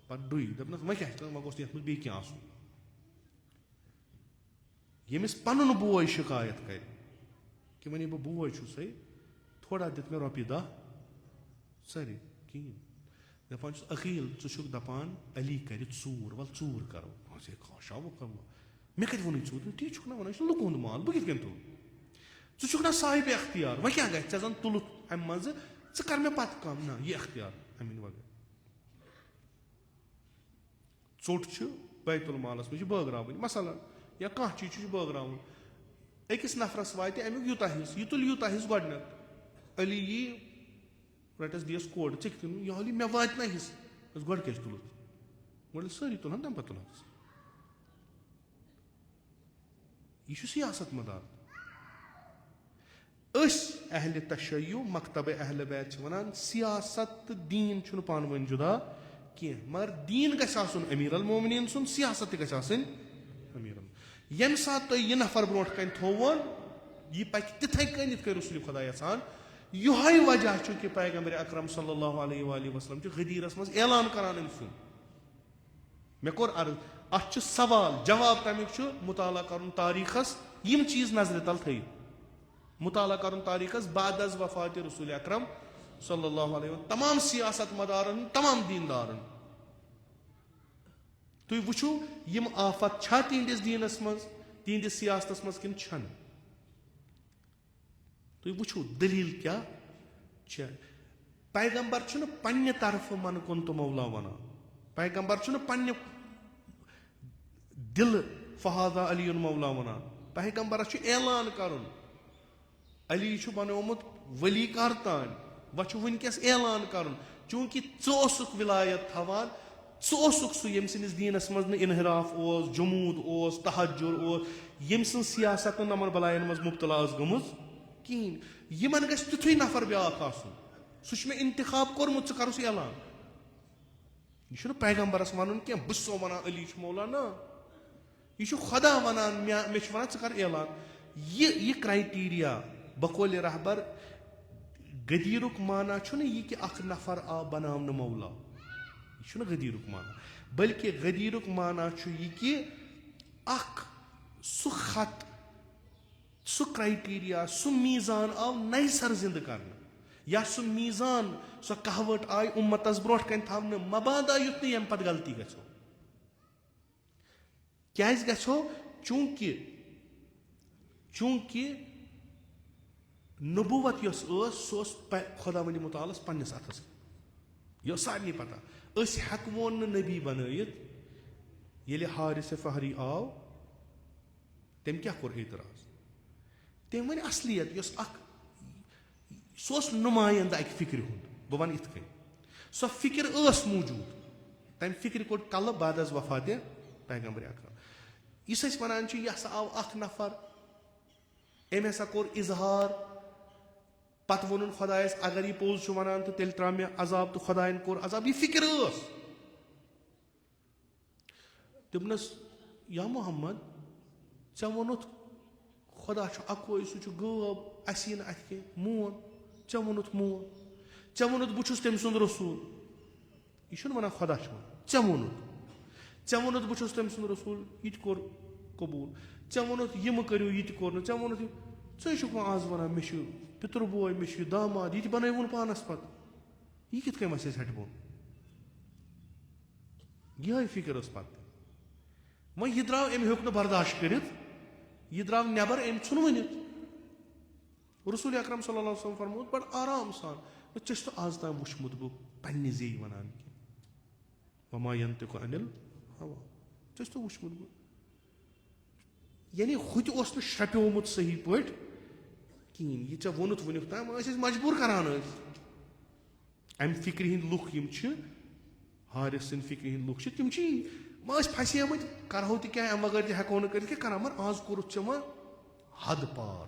Speaker 1: پتہٕ ڈُیہِ دپنس وۄنۍ کیاہ وۄنۍ گوٚژھ نہٕ یتھ منٛز بیٚیہِ کینٛہہ آسُن ییٚمِس پنُن بوے شِکایت کرِ کہِ وۄنۍ بہٕ بوے چھُسے تھوڑا دِتھ مےٚ رۄپیہِ دہ ژَرِ کِہیٖنۍ دپان چھُس عقیٖل ژٕ چھُکھ دپان علی کرِ ژوٗر ولہٕ ژوٗر کرو مےٚ کتہِ ووٚنُے ژوٗر تی چھُکھ نہ ونان یہِ چھُ لُکہٕ ہُنٛد مال بہٕ کِتھ کٔنۍ تُلہٕ ژٕ چھُکھ نہ صاحبِ اختیار وۄنۍ کیاہ گژھِ ژےٚ زن تُلُتھ امہِ منٛزٕ ژٕ کر مےٚ پتہٕ کم نہ یہِ اختیار امہِ وغٲر ژوٚٹ چھِ بیت المالس منٛز چھِ بٲگراوٕنۍ مثلاً یا کانٛہہ چیٖز چھُ بٲگراوُن أکِس نفرس واتہِ امیُک یوٗتاہ حصہٕ یہِ تُلہِ یوٗتاہ حصہٕ گۄڈٕنیتھ علی یی رٹس دِیس کورِ ژےٚ کِتھ کٔنۍ یہِ علی مےٚ واتہِ نہ حصہٕ گۄڈٕ کیازِ تُلُتھ گۄڈٕ ییٚلہِ سٲری تُلہن تمہِ پتہٕ تُلہٕ یہِ چھُ سیاست مدار أسۍ اہلِ تشیع مکتبِ اہلِ بیت چھِ ونان سیاست تہٕ دیٖن چھُنہٕ پانہٕ ؤنۍ جُدا کینٛہہ مگر دیٖن گژھِ آسُن أمیٖر المومنیٖن سُنٛد سیاست تہِ گژھِ آسٕنۍ أمیٖر ییٚمہِ ساتہٕ تۄہہِ یہِ نفر برونٛٹھ کنہِ تھوٚوُن یہِ پکہِ تِتھٕے کٔنۍ یِتھ کٔنۍ رسولِ خۄدا یژھان یِہوے وجہ چھُ کہِ پیغمبرِ اکرم صلی اللہ علیہ وآلہ وسلم چھُ غدیٖرس منٛز اعلان کران أمۍ سُنٛد مےٚ کوٚر عرض اتھ چھُ سوال جواب تمیُک چھُ مُطالعہ کرُن تاریٖخس یِم چیٖز نظرِ تل تھٲیِتھ مُطالعہ کرُن تاریٖخس بعد از وفاتِ رسولِ اکرم صلی اللہ علیہ وسلم تمام سیاست مدارن تمام دیٖندارن تُہۍ وٕچھِو یِم آفت چھا تِہنٛدِس دیٖنس منٛز تِہنٛدِس سیاستس منٛز کِنہٕ چھنہٕ تُہۍ وٕچھِو دٔلیٖل کیاہ چھےٚ پیغمبر چھُنہٕ پننہِ طرفہٕ من کُن تہٕ مولا ونان پیغمبر چھُنہٕ پننہِ دِلہٕ فہادا علی مولا ونان پیغمبرس چھُ اعلان کرُن علی چھُ بنومُت ؤلی کر تانۍ وۄنۍ چھُ وٕنکیٚس اعلان کرُن چوٗنٛکہِ ژٕ اوسُکھ ولایت تھاوان ژٕ اوسُکھ سُہ ییٚمہِ سٕنٛدِس دیٖنس منٛز نہٕ انحراف اوس جموٗد اوس تحجُر اوس ییٚمہِ سٕنٛز سیاست نہٕ نمن بلایَن منٛز مُبتلا ٲس گٔمٕژ کِہینۍ یِمن گژھِ تیُتھُے نفر بیٛاکھ آسُن سُہ چھُ مےٚ انتخاب کوٚرمُت ژٕ کرُس اعلان یہِ چھُنہٕ پیغمبرس ونُن کینٛہہ بہٕ چھُسو ونان علی چھُ مولا نہ یہِ چھُ خۄدا ونان مےٚ چھُ ونان ژٕ کر اعلان یہ کرائٹیریا بقول رہبر غدیرک معنی چھُنہٕ یہِ کہِ اکھ نفر آو بناونہٕ مولا، یہِ چھُنہٕ غدیرک معنی، بلکہِ غدیرک معنی چھُ یہِ کہِ اکھ سُہ خط، سُہ کرائٹیریا، سُہ میٖزان آو نَیہِ سر زِندٕ کرنہٕ، یا سُہ میٖزان، سۄ کہاوت آیہِ اُمتس برونٛٹھ کَنہِ تھاونہٕ مبادا یُتھ نہٕ ییٚمہِ پتہٕ غلطی گژھو. کیازِ گژھو؟ چوٗنٛکہِ نبوت یۄس ٲس سۄ اوس خۄدا وندِ مُتعالس پننِس اتھس، یہِ اوس سارنٕے پتہ. أسۍ ہٮ۪کوون نہٕ نبی بنٲیِتھ. ییٚلہِ حارث فہری آو تٔمۍ کیٛاہ کوٚر اعتراض؟ تٔمۍ ؤنۍ اصلیت یۄس اکھ، سُہ اوس نُمایندٕ اکہِ فکرِ ہُنٛد. بہٕ ونہٕ یِتھ کٔنۍ، سۄ فکر ٲس موٗجوٗد، تمہِ فکرِ کوٚڑ کلہٕ بعد از وفاتِ پیغمبر اکرم. یُس أسۍ ونان چھِ یہِ ہسا آو اکھ نفر، أمۍ ہسا کوٚر اظہار، پتہٕ ووٚنُن خۄدایس اگر یہِ پوٚز چھُ ونان تہٕ تیٚلہِ ترٛاو مےٚ عذاب، تہٕ خۄداین کوٚر عذاب. یہِ فکر ٲس. دوٚپنس یا محمد ژےٚ ووٚنُتھ خۄدا چھُ اکوے، سُہ چھُ غٲب، اَسہِ یی نہٕ اَتھِ کینٛہہ. مون، ژےٚ ووٚنُتھ مون، ژےٚ ووٚنُتھ بہٕ چھُس تٔمۍ سُنٛد رسوٗل. یہِ چھُنہٕ ونان خۄدا چھُ ونان، ژےٚ ووٚنُتھ بہٕ چھُس تٔمۍ سُنٛد رسوٗل، یہِ تہِ کوٚر قبوٗل. ژےٚ ووٚنُتھ یہِ مہٕ کٔرِو، یہِ تہِ کوٚر نہٕ. ژےٚ ووٚنُتھ ژٕے چھُکھ وۄنۍ آز ونان مےٚ چھُ پِتُر بوے، مےٚ چھُ یہِ داماد، یہِ تہِ بنٲوُن پانس پتہٕ. یہِ کِتھ کٔنۍ وَسہِ اَسہِ ہٹہِ بوٚن؟ یِہے فکر ٲس پتہٕ. وۄنۍ یہِ درٛاو، أمۍ ہیوٚک نہٕ برداشت کٔرِتھ، یہِ درٛاو نٮ۪بر، أمۍ ژھُن ؤنِتھ. رسول اکرم صلی اللہ علیہ وسلم فرمووُس بڑٕ آرام سان، ژےٚ چھُس نہٕ آز تام وٕچھمُت بہٕ پننہِ زیٚیہِ ونان کینٛہہ. وما ینطق عن الہوا، ژےٚ چھُس نہٕ وٕچھمُت بہٕ. یعنی ہُہ تہِ اوس نہٕ شرٛپیومُت صحیح پٲٹھۍ کِہیٖنۍ. یہِ ژےٚ ووٚنُتھ وٕنیُک تام ٲسۍ أسۍ مجبوٗر کران ٲسۍ. امہِ فکرِ ہٕنٛدۍ لُکھ یِم چھِ، حارث سٕنٛدۍ فکرِ ہٕنٛدۍ لُکھ چھِ، تِم چھِ وۄنۍ ٲسۍ پھسیمٕتۍ، کرہو تہِ کیٛاہ اَمہِ بغٲر تہِ ہٮ۪کو نہٕ کٔرِتھ کینٛہہ، کران مگر آز کوٚرُتھ ژےٚ وۄنۍ حد پار.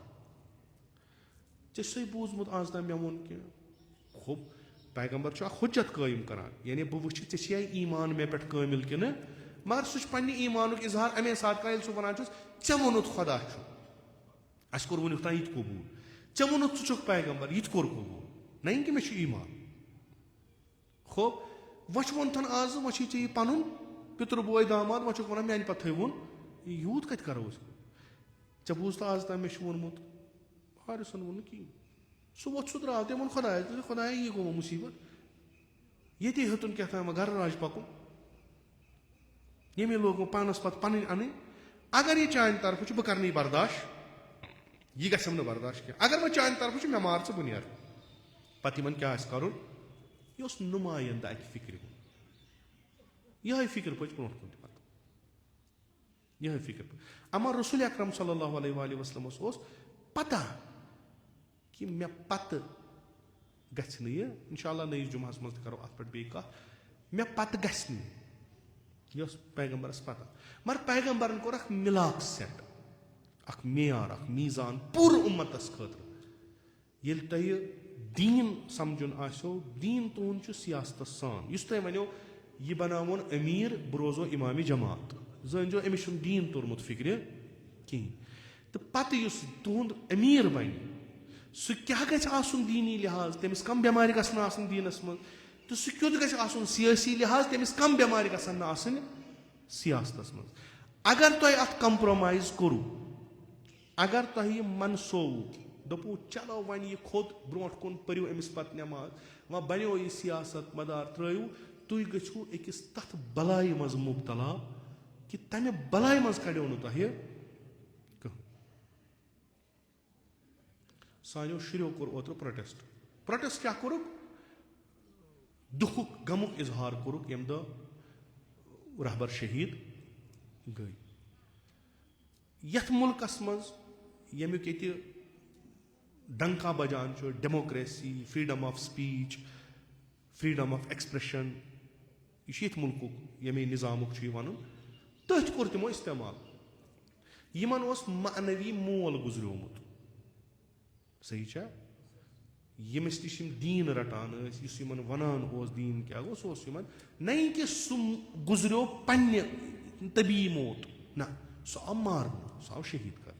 Speaker 1: ژےٚ چھُسے بوٗزمُت آز تام مےٚ ووٚن کینٛہہ. ہوٚب پیغمبر چھُ اکھ حُجت قٲیِم کران، یعنی بہٕ وٕچھِ ژےٚ چھِیا ایٖمان مےٚ پٮ۪ٹھ کٲمِل کِنہٕ. مگر سُہ چھُ پننہِ ایٖمانُک اظہار اَمے ساتہٕ کران ییٚلہِ سُہ ونان چھُس ژےٚ ووٚنُتھ خۄدا چھُ، اَسہِ کوٚر وٕنیُک تام یہِ تہِ قبوٗل. ژےٚ ووٚنُتھ ژٕ چھُکھ پیغمبر، یہِ تہِ کوٚر قبوٗل، نہ کہِ مےٚ چھُ ایٖمان. ہوٚب وۄنۍ چھُ ووٚنتھن آز، وۄنۍ چھُے ژےٚ یہِ پنُن پِتُر بوے داماد، وۄنۍ چھُکھ ونان میانہِ پتہٕ تھٲیوُن. یوٗت کتہِ کرو أسۍ؟ ژےٚ بوٗزتھٕ آز تام مےٚ چھُ ووٚنمُت؟ حارثن ووٚن نہٕ کِہینۍ. سُہ ووٚتھ، سُہ درٛاو، تٔمۍ ووٚن خۄدایس، خۄدایا یہِ گوٚو مُصیبت، ییٚتی ہیوٚتُن کیٛاہ تام گرٕ راج پکُن، ییٚمے لوگ وۄنۍ پانس پتہٕ پنٕنۍ انٕنۍ. اگر یہِ چانہِ طرفہٕ چھُ بہٕ کرنہٕ یہِ برداشت، یہِ گژھٮ۪م نہٕ برداشت کینٛہہ. اگر وۄنۍ چانہِ طرفہٕ چھُ مےٚ مار ژٕ بہٕ نیرٕ. پتہٕ یِمن کیٛاہ آسہِ کرُن؟ یہِ اوس نُمایندٕ اکہِ فکرِ ہُنٛد. یِہے فکر پٔچ برونٛٹھ کُن تہِ پتہٕ، یِہے فکر. اما رسول اکرم صلی اللہ علیہ وآلہ وسلمس اوس پتہ کہِ مےٚ پتہٕ گژھِ نہٕ یہِ. انشاء اللہ نٔیِس جُمعہس منٛز تہِ کرو اتھ پٮ۪ٹھ بیٚیہِ کتھ. مےٚ پتہٕ گژھِ نہٕ یہِ ٲس پیغمبرس پتہ. مگر پیغمبرن کوٚر اکھ مِلاک سیٹ، اکھ معیار، اکھ میٖزان پوٗرٕ اُمتس خٲطرٕ. ییٚلہِ تۄہہِ دیٖن سمجُن آسیو، دیٖن تُہُنٛد چھُ سیاستس سان. یُس تۄہہِ ونیو یہِ بناوون أمیٖر، بہٕ روزو اِمامِ جماعت، زٲنۍزیو أمِس چھُنہٕ دیٖن توٚرمُت فکرِ کِہینۍ. تہٕ پتہٕ یُس تُہُنٛد أمیٖر بنہِ سُہ کیٛاہ گژھِ آسُن دیٖنی لحاظ، تٔمِس کم بٮ۪مارِ گژھن نہٕ آسٕنۍ دیٖنس منٛز، تہٕ سُہ کیُتھ گژھِ آسُن سیٲسی لحاظ، تٔمِس کم بٮ۪مارِ گژھن نہٕ آسٕنۍ سیاستس منٛز. اگر تۄہہِ اتھ کمپرومایز کوٚرُو، اگر تۄہہِ یہِ منسووُ، دوٚپوُ چلو وۄنۍ یہِ کھوٚت برونٛٹھ کُن، پٔرِو أمِس پتہٕ نٮ۪ماز، وۄنۍ بنیو یہِ سیاست مدار ترٲیِو، تُہۍ گٔژھِو أکِس تتھ بلایہِ منٛز مُبتلا کہِ تمہِ بلایہِ منٛز کڑیو نہٕ تۄہہِ کٕہٕنۍ. سانیو شُریو کوٚر اوترٕ پروٹیسٹ کیٛاہ کوٚرُکھ؟ دُکھُک غمُک اظہار کوٚرُکھ ییٚمہِ دۄہ رہبر شہیٖد گٔے. یتھ مُلکس منٛز ییٚمیُک ییٚتہِ ڈنکا بجان چھُ democracy, freedom of speech, freedom of expression, یہِ چھُ ییٚتہِ مُلکُک ییٚمے نظامُک چھُ یہِ ونُن، تٔتھۍ کوٚر تِمو استعمال. یِمن اوس معنوی مول گُزریومُت، صحیح چھا؟ ییٚمِس نِش یِم دیٖن رٹان ٲسۍ، یُس یِمن ونان اوس دیٖن کیٛاہ گوٚو، سُہ اوس یِمن نہ کہِ سُہ گُزریو پننہِ طبی موت، نہ، سُہ آو مارنہٕ، سُہ آو شہیٖد کرنہٕ.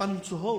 Speaker 1: 50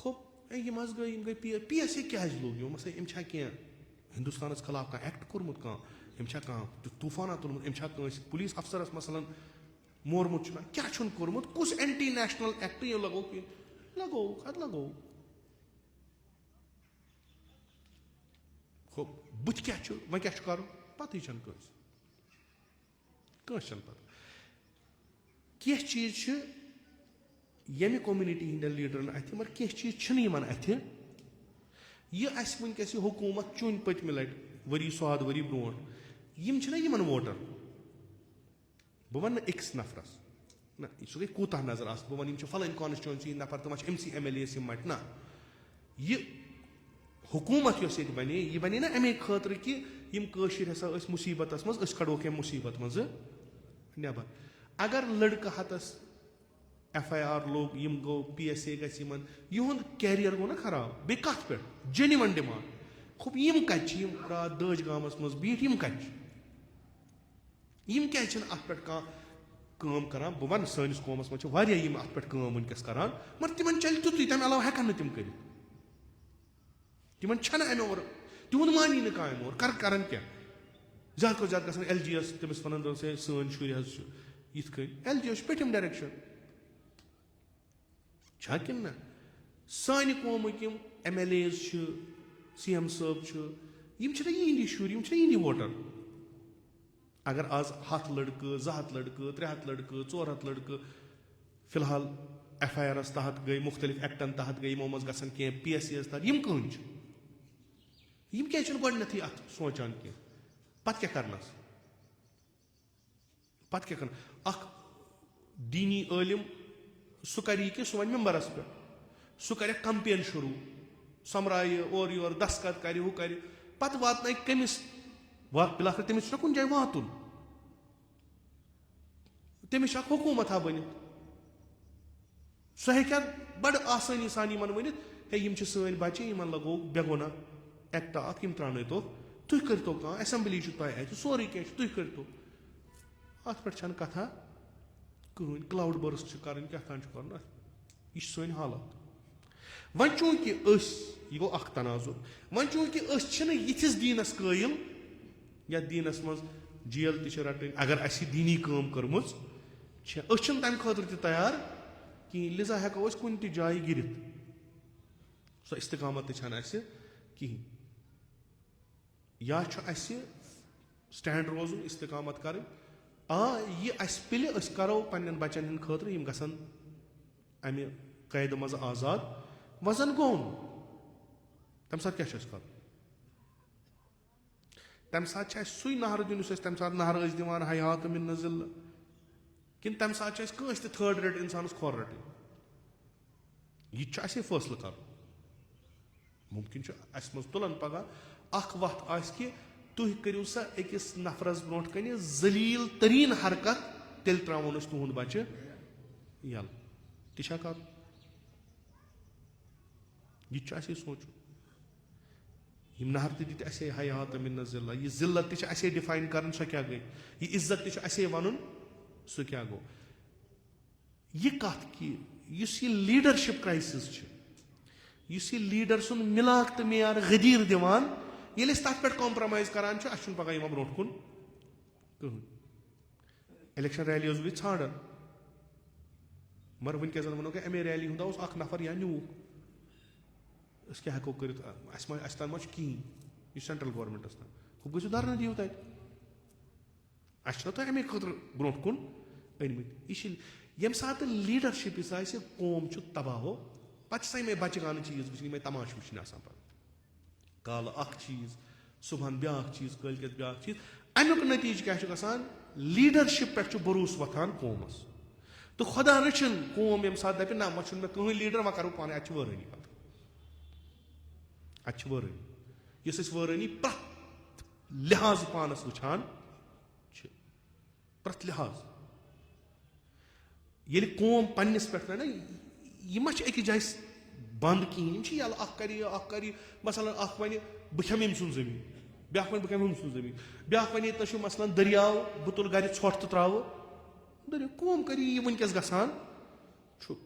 Speaker 1: کھوٚپ یِم حظ گٔے یِم گٔے پی ایس اے کیازِ لوگ یِم ہسا أمۍ چھا کینٛہہ ہِندُستانَس خلاف کانٛہہ ایکٹ کوٚرمُت کانٛہہ أمۍ چھا کانٛہہ تیُتھ طوٗفانا تُلمُت أمۍ چھا کٲنٛسہِ پُلیٖس اَفسَرَس مثلاً مورمُت چھُنہ کیٛاہ چھُنہٕ کوٚرمُت کُس اینٹی نیشنل ایکٹ یہِ لگوو کینٛہہ لگوو اَدٕ لگوو ہُہ بٕتھِ کیٛاہ چھُ وۄنۍ کیٛاہ چھُ کَرُن پَتہٕے چھَنہٕ کٲنٛسہِ چھَنہٕ پَتہٕ کینٛہہ چیٖز چھِ ییٚمہِ کوٚمنِٹی ہِنٛدٮ۪ن لیٖڈرَن اَتھِ مگر کینٛہہ چیٖز چھِنہٕ یِمَن اَتھِ یہِ اَسہِ وٕنکٮ۪س یہِ حکوٗمت چوٗنہِ پٔتمہِ لَٹہِ ؤری سواد ؤری برونٛٹھ یِم چھِنہ یِمَن ووٹر بہٕ وَنہٕ نہٕ أکِس نفرَس نہ سُہ گٔے کوٗتاہ نظر آسہٕ بہٕ وَنہٕ یِم چھِ فَلٲنۍ کانسٹچُوَنسی ہِنٛدۍ نفر تِم چھِ أمۍ سی ایم ایل اے یَس یِم مَٹہِ نہ یہِ حکوٗمت یۄس ییٚتہِ بَنے یہِ بَنے نہ اَمے خٲطرٕ کہِ یِم کٲشِرۍ ہسا ٲسۍ مُصیٖبتَس منٛز أسۍ کَڑوکھ اَمہِ مُصیٖبت منٛزٕ نٮ۪بر اگر لٔڑکہٕ ہَتَس ایف آی آر لوگ یِم گوٚو پی ایس اے گژھِ یِمن یِہُنٛد کیریر گوٚو نہ خراب بیٚیہِ کَتھ پٮ۪ٹھ جینوَن ڈِمانڈ کھوٚپ یِم کَتہِ چھِ یِم راتھ دٲج گامَس منٛز بِہِتھ یِم کَتہِ چھِ یِم کیازِ چھِنہٕ اَتھ پٮ۪ٹھ کانٛہہ کٲم کران بہٕ وَنہٕ سٲنِس قومَس منٛز چھِ واریاہ یِم اَتھ پٮ۪ٹھ کٲم وٕنکٮ۪س کران مگر تِمن چلہِ تیُتُے تَمہِ علاوٕ ہٮ۪کن نہٕ تِم کٔرِتھ تِمن چھنہٕ اَمہِ اور تِہُنٛد مانی نہٕ کانٛہہ اَمہِ اور کرن کیٛاہ زیادٕ کھۄتہٕ زیادٕ گژھن ایل جی ایس تٔمِس وَنان ہے سٲنۍ شُرۍ حظ چھِ یِتھ کٔنۍ ایل جی ایس چھُ پٔتِم ڈایریکشن چھا کِنہٕ نہ سانہِ قومٕکۍ یِم ایم ایل ایز چھِ سی ایم صٲب چھِ یِم چھِنہ یِہِنٛدی شُرۍ یِم چھِنہ یِہِنٛدی ووٹر اگر آز 100 لٔڑکہٕ 200 لٔڑکہٕ 300 لٔڑکہٕ 400 لٔڑکہٕ فِلحال ایف آی آرس تحت گٔے مُختٔلِف ایکٹن تحت گٔے یِمو منٛز گژھن کینٛہہ پی ایس سی یس تحت یِم کٕہٕنۍ چھِ یِم کیازِ چھِنہٕ گۄڈٕنیتھٕے اَتھ سونٛچان کینٛہہ پتہٕ کیٛاہ کرنس پتہٕ کیٛاہ کرن اکھ دیٖنی عٲلِم سُہ کَرِ یہِ کہِ سُہ وَنہِ ممبرس پٮ۪ٹھ سُہ کَرٮ۪کھ کمپین شروٗع سۄمبرایہِ اورٕ یورٕ دستخط کَرِ ہُہ کَرِ پتہٕ واتنایہِ کٔمِس بِلاخر تٔمِس چھُنہ کُنہِ جایہِ واتُن تٔمِس چھِ اکھ حکوٗمتا بٔنِتھ سُہ ہیٚکہِ ہا بَڑٕ آسٲنی سان یِمن ؤنِتھ ہے یِم چھِ سٲنۍ بَچہِ یِمن لگوو بے گۄناہ ایکٹ اکھ یِم ترٛاونٲیتوکھ تُہۍ کٔرۍتو کانٛہہ ایسمبلی چھُ تۄہہِ اَتہِ سورُے کینٛہہ چھُ تُہۍ کٔرۍتو اَتھ پٮ۪ٹھ چھنہٕ کَتھا کٕہٕنۍ کٕلاوُڈ بٔرٕس چھِ کَرٕنۍ کیٛاہ تام چھُ کَرُن یہِ چھِ سٲنۍ حالات وۄنۍ چوٗنٛکہِ أسۍ یہِ گوٚو اکھ تناظر وۄنۍ چوٗنٛکہِ أسۍ چھِنہٕ یِتھِس دیٖنس قٲیِل یتھ دیٖنس منٛز جیل تہِ چھِ رَٹٕنۍ اگر اَسہِ یہِ دیٖنی کٲم کٔرمٕژ چھِ أسۍ چھِنہٕ تَمہِ خٲطرٕ تہِ تیار کِہیٖنۍ لِذا ہٮ۪کو أسۍ کُنہِ تہِ جایہِ گِرِتھ سۄ اِستِقامت تہِ چھنہٕ اَسہِ کِہیٖنۍ یا چھُ اَسہِ سٹینڈ روزُن اِستِقامت کَرٕنۍ یہِ اَسہِ پِلہِ أسۍ کَرو پنٕنٮ۪ن بَچن ہِنٛدِ خٲطرٕ یِم گژھن اَمہِ قٲیدٕ منٛزٕ آزاد وۄنۍ زن گوٚو نہٕ تَمہِ ساتہٕ کیٛاہ چھُ اَسہِ کَرُن تَمہِ ساتہٕ چھُ اَسہِ سُے نہرٕ دیُن یُس أسۍ تَمہِ ساتہٕ نہرٕ ٲسۍ دِوان حیات مِن ذِلہٕ کِنہٕ تَمہِ ساتہٕ چھُ اَسہِ کٲنٛسہِ تہِ تھٲڈ ریٹ اِنسانَس کھۄر رَٹٕنۍ یہِ تہِ چھُ اَسے فٲصلہٕ کَرُن مُمکِن چھُ اَسہِ منٛز تُلن پگاہ اکھ وَتھ آسہِ کہِ تُہۍ کٔرِو سا أکِس نفرس برونٛٹھ کَنہِ ذٔلیٖل تٔریٖن حرکت تیٚلہِ ترٛاوون أسۍ تُہُنٛد بَچہِ یَلہٕ تہِ چھا کَرُن یہِ تہِ چھُ اَسے سونٛچُن یِم نہر تہِ دِتۍ اَسے حیات مِن ذِلہ یہِ ذِلت تہِ چھِ اَسے ڈِفاین کَرٕنۍ سۄ کیٛاہ گٔے یہِ عزت تہِ چھُ اَسے وَنُن سُہ کیٛاہ گوٚو یہِ کَتھ کہِ یُس یہِ لیٖڈرشِپ کرٛایسِز چھِ یُس یہِ لیٖڈر سُنٛد مِلاک تہٕ معیار غٔدیٖر دِوان ییٚلہِ أسۍ تَتھ پٮ۪ٹھ کامپرمایز کران چھِ اَسہِ چھُنہٕ پگاہ یِوان برونٛٹھ کُن کٕہٕنۍ اِلیکشن ریلی ٲسۍ گٔے ژھانڈان مگر وٕنکیٚس زن وَنو کہِ اَمے ریلی ہُنٛد اوس اکھ نفر یا نیوٗکھ أسۍ کیٛاہ ہٮ۪کو کٔرِتھ اَسہِ تام ما چھُ کِہیٖنۍ یہِ سینٹرل گورمینٹس تام ہُہ گٔژھِو دھرنہٕ دِیِو تَتہِ اَسہِ چھُنہ تۄہہِ اَمے خٲطرٕ برونٛٹھ کُن أنمٕتۍ یہِ چھِ ییٚمہِ ساتہٕ لیٖڈرشِپ یُس آسہِ قوم چھُ تباہو پتہٕ چھِ یِمے بچہٕ گانہٕ چیٖز وٕچھِنۍ یِمے تماشہٕ وٕچھِنۍ آسان پتہٕ کالہٕ اکھ چیٖز صبحن بیٛاکھ چیٖز کٲلۍکٮ۪تھ بیٛاکھ چیٖز اَمیُک نٔتیٖجہٕ کیٛاہ چھُ گژھان لیٖڈرشِپ پٮ۪ٹھ چھُ بروسہٕ وۄتھان قومس تہٕ خۄدا رٔچھِنۍ قوم ییٚمہِ ساتہٕ دَپہِ نہ وۄنۍ چھُنہٕ مےٚ کٕہٕنۍ لیٖڈر وۄنۍ کرو پانَے اَتہِ چھِ وٲرٲنی پتہٕ اَتہِ چھِ وٲرٲنی یُس أسۍ وٲرٲنی پرٛٮ۪تھ لحاظہٕ پانس وٕچھان چھِ پرٛٮ۪تھ لحاظ ییٚلہِ قوم پننِس پٮ۪ٹھ نہ یہِ ما چھِ أکِس جایہِ بنٛد کِہیٖنۍ یِم چھِ یَلہٕ اکھ کَرِ یہِ اکھ کَرِ یہِ مثلاً اکھ وَنہِ بہٕ کھٮ۪مہٕ أمۍ سُنٛد زٔمیٖن بیٛاکھ وَنہِ بہٕ کھٮ۪مہٕ ہُمۍ سُنٛد زٔمیٖن بیٛاکھ وَنہِ ییٚتہِ چھُ مثلاً دٔریاو بہٕ تُلہٕ گرِ ژھۄٹھ تہٕ ترٛاوٕ دٔریاو قوم کَرِ یہِ وٕنکٮ۪س گژھان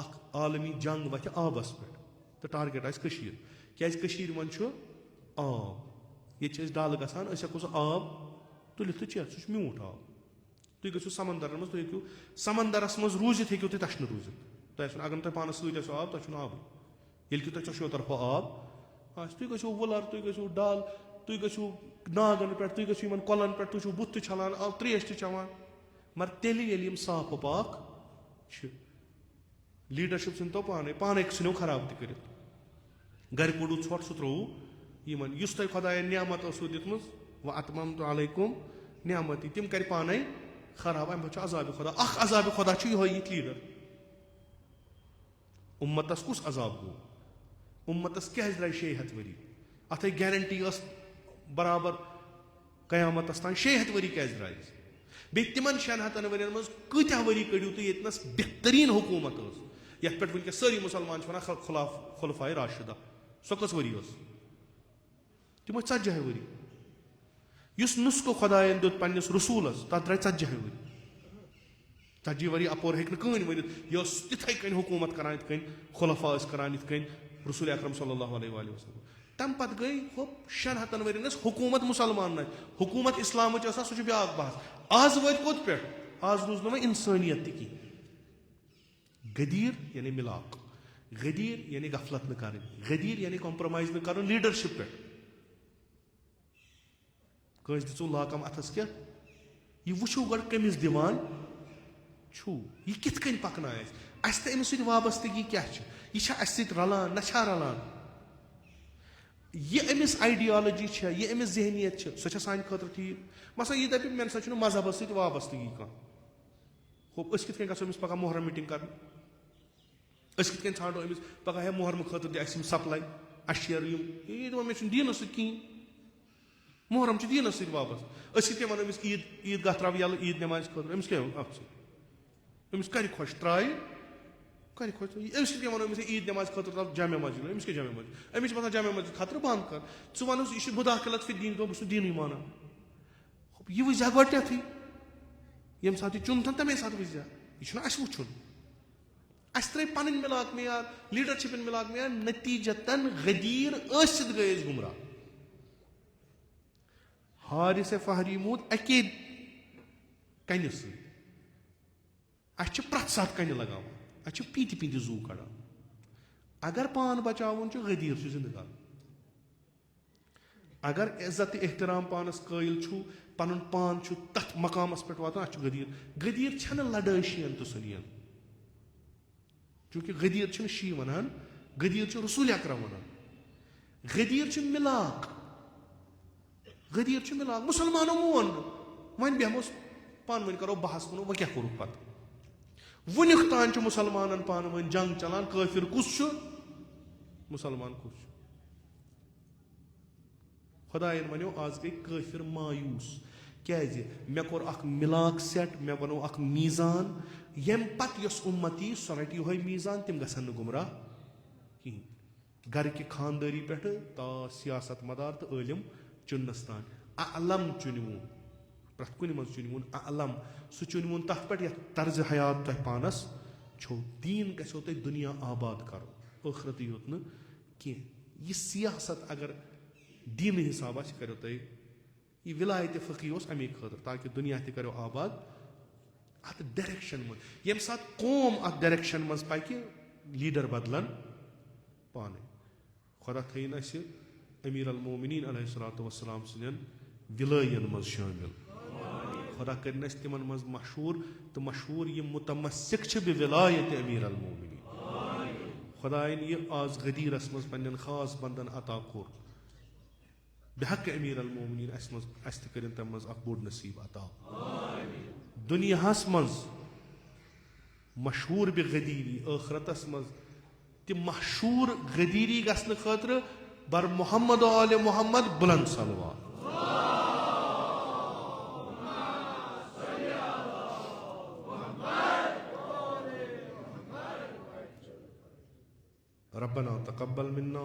Speaker 1: اکھ عالمی جنگ وتھِ آبس پٮ۪ٹھ تہٕ ٹارگیٹ آسہِ کٔشیٖر کیازِ کٔشیٖر منٛز چھُ آب ییٚتہِ چھِ أسۍ ڈل گژھان أسۍ ہٮ۪کو سُہ آب تُلِتھ تہٕ چٮ۪تھ سُہ چھُ میوٗٹھ آب تُہۍ گٔژھِو سمندرن منٛز تُہۍ ہیٚکِو سمندرس منٛز روٗزِتھ ہیٚکِو تُہۍ تشنہٕ روٗزِتھ تۄہہِ آسِوٕ اگر نہٕ تۄہہِ پانس سۭتۍ آسیو آب تۄہہِ چھُنہٕ آبٕے ییٚلہِ کہِ تۄہہِ ژۄشوٕے طرفو آب آسہِ تُہۍ گٔژھِو وُلر تُہۍ گٔژھِو ڈل تُہۍ گٔژھِو ناگن پٮ۪ٹھ تُہۍ گٔژھِو یِمن کۄلن پٮ۪ٹھ تُہۍ چھِو بُتھ تہِ چھلان تریش تہِ چٮ۪وان مگر تیٚلہِ ییٚلہِ یِم صاف و پاک چھِ لیٖڈرشِپ ژھٕنۍ تو پانے ژھٕنِو خراب تہِ کٔرِتھ گرِ کوٚڑوٗ ژھۄٹھ سُہ ترووُ یِمن یُس تۄہہِ خۄداین نعمت ٲسوٕ دِژمٕژ وۄنۍ اتممتُ علیکُم نعمتی تِم کرِ پانے خراب امہِ پتہٕ چھُ عذابِ خۄدا اکھ عذابِ خۄدا چھُ یِہوے یِتھ لیٖڈر اُمتس کُس عذاب گوٚو اُمتس کیازِ درٛاے 600 ؤری اتھے گیرنٹی ٲس برابر قیامتس تانۍ 600 ؤری کیازِ درٛایس بیٚیہِ تِمن 600 ؤرین منٛز کۭتیاہ ؤری کٔڑِو تُہۍ ییٚتنس بہتریٖن حکوٗمت ٲس یتھ پٮ۪ٹھ وٕنکیٚس سٲری مُسلمان چھِ ونان خُلفاے راشدہ سۄ کٔژ ؤری ٲس تِم ٲسۍ 40 ؤری یُس نُسخہٕ خۄداین دیُت پننِس رسوٗلس تتھ درٛاے 40 ؤری 40 ؤری اپور ہیٚکہِ نہٕ کٕہٕنۍ ؤنِتھ یہِ ٲس تِتھے کٔنۍ حکوٗمت کران یِتھ کٔنۍ خُلفا ٲسۍ کران یِتھ کٔنۍ رسول اکرم صلی اللہ علیہ وسلم تمہِ پتہٕ گٔے ہُہ 600 ؤرین ٲس حکوٗمت مُسلمانن حکوٗمت اسلامٕچ ٲسا سُہ چھُ بیاکھ بحث آز وٲتۍ کوٚت پٮ۪ٹھ آز روٗز نہٕ وۄنۍ انسٲنیت تہِ کینٛہہ غدیٖر یعنی مِلاق غدیٖر یعنی غفلت نہٕ کرٕنۍ غدیٖر یعنی کمپرومایز نہٕ کرُن لیٖڈرشِپ پٮ۪ٹھ کٲنٛسہِ دِژوٗ لاکم اتھس کیٛاہ یہِ وٕچھِو گۄڈٕ کٔمِس دِوان چھُو یہِ کِتھ کٔنۍ پکنایہِ اَسہِ تہٕ أمِس سۭتۍ وابستگی کیٛاہ چھِ یہِ چھا اَسہِ سۭتۍ رلان نہ چھا رلان یہِ أمِس آیڈیالجی چھےٚ یہِ أمِس ذہنیت چھِ سۄ چھےٚ سانہِ خٲطرٕ ٹھیٖک مثلاً یہِ دپہِ مےٚ نسا چھُنہٕ مذہبس سۭتۍ وابستگی کانٛہہ ہوٚپ أسۍ کِتھ کٔنۍ گژھو أمِس پگاہ محرم میٖٹنٛگ کرنہِ أسۍ کِتھ کٔنۍ ژھانڈو أمِس پگاہ ہے محرمہٕ خٲطرٕ دِ اَسہِ یِم سپلاے اَسہِ شیر یِم یہِ دپان مےٚ چھُنہٕ دیٖنس سۭتۍ کِہیٖنۍ محرم چھُ دیٖنس سۭتۍ وابستہٕ أسۍ کِتھ کٔنۍ ونو أمِس عیٖدگاہ تراو یَلہٕ عیٖد نٮ۪مازِ خٲطرٕ أمِس کیٛاہ اکھ أمِس کرِ خۄش ترٛایہِ کرِ خۄش أمِس کِتھ کٔنۍ وَنو أمِس عیٖد نٮ۪مازِ خٲطرٕ ترٛاو جامع مسجد أمِس کیٛاہ جامع مسجد أمِس چھِ باسان جامع مسجد خطرٕ بنٛد کر ژٕ وَنوس یہِ چھُ مُداخلت فی دیٖن بہٕ چھُس دیٖنٕے مانان یہِ وٕچھزِ گۄڈنیٚتھٕے ییٚمہِ ساتہٕ یہِ چُنتھن تَمے ساتہٕ وٕچھزِ یہِ چھُنہ اَسہِ وٕچھُن اَسہِ ترٛٲے پنٕنۍ مِلاق معیار لیٖڈرشِپِن مِلاق معیار نتیٖجتن غدیٖر ٲسِتھ گٔے أسۍ گُمراہ حارث فہری موٗد اَکے کنہِ سۭتۍ اَسہِ چھِ پرٛٮ۪تھ ساتہٕ کنہِ لگاوان اَسہِ چھِ پیٖنتہِ پیٖنتہِ زوٗ کڑان اگر پان بچاوُن چھُ غدیٖر چھُ زندٕ کرُن اگر عزت تہٕ احترام پانس قٲیِل چھُو پنُن پان چھُ تتھ مقامس پٮ۪ٹھ واتان اَسہِ چھُ غدیٖر چھنہٕ لڑٲے شِین تہٕ سُنِین چوٗنکہِ غدیٖر چھِنہٕ شی ونان غدیٖر چھُ رسول اکرم ونان غدیٖر چھُ مِلاق غدیٖر چھُ مِلاق مُسلمانو مون نہٕ وۄنۍ بیٚہموس پانہٕ ؤنۍ کرو بحث ونو وۄنۍ کیٛاہ کوٚرُکھ پتہٕ وُنیُک تام چھُ مُسلمانن پانہٕ ؤنۍ جنگ چلان کٲفِر کُس چھُ مُسلمان کُس چھُ خۄداین ونیو آز گٔے کٲفِر مایوٗس کیازِ مےٚ کوٚر اکھ مِلاق سیٹ مےٚ بنوو اکھ میٖزان ییٚمہِ پتہٕ یۄس اُمت یی سۄ رٹہِ یِہوے میٖزان تِم گژھن نہٕ گُمراہ کِہینۍ گرِکہِ خاندٲری پٮ۪ٹھٕ تا سیاست مدار تہٕ عٲلِم چُننس تام علم چُنوُن پرٛٮ۪تھ کُنہِ منٛز چُنوُن علم سُہ چُنوُن تتھ پٮ۪ٹھ یتھ طرزِ حیات تۄہہِ پانس چھو دیٖن گژھیو تۄہہِ دُنیا آباد کرُن ٲخرتٕے یوت نہٕ کینٛہہ یہِ سیاست اگر دیٖنہٕ حساب آسہِ یہِ کریو تۄہہِ یہِ وِلایتہِ فقی اوس امے خٲطرٕ تاکہِ دُنیا تہِ کریو آباد اتھ ڈایریکشن منٛز ییٚمہِ ساتہٕ قوم اتھ ڈایریکشن منٛز پکہِ لیٖڈر بدلن پانے خۄدا تھٲیِن اسہِ امیٖر المومنیٖن علیہ الصلوۃ والسلام سٕنٛدٮ۪ن وِلٲین منٛز شٲمِل خۄدا کٔرِنۍ اسہِ تِمن منٛز مشہوٗر تہٕ مشہوٗر یِم مُتمسِک چھِ بہِ وِلایتِ امیٖر المومنیٖن خۄدایَن یہِ آز غدیٖرس منٛز پننٮ۪ن خاص بندن عطا کوٚر بہِ حقہِ امیٖر المومنیٖن اسہِ منٛز اسہِ تہِ کٔرِنۍ تمہِ منٛز اکھ بوٚڑ نصیٖب عطا دُنیاہس منٛز مشہوٗر بہِ غدیٖری ٲخرتس منٛز تہِ مشہوٗر غدیٖری گژھنہٕ خٲطرٕ بر محمد و آلِ محمد بُلند صلوات ربنا تقبل منا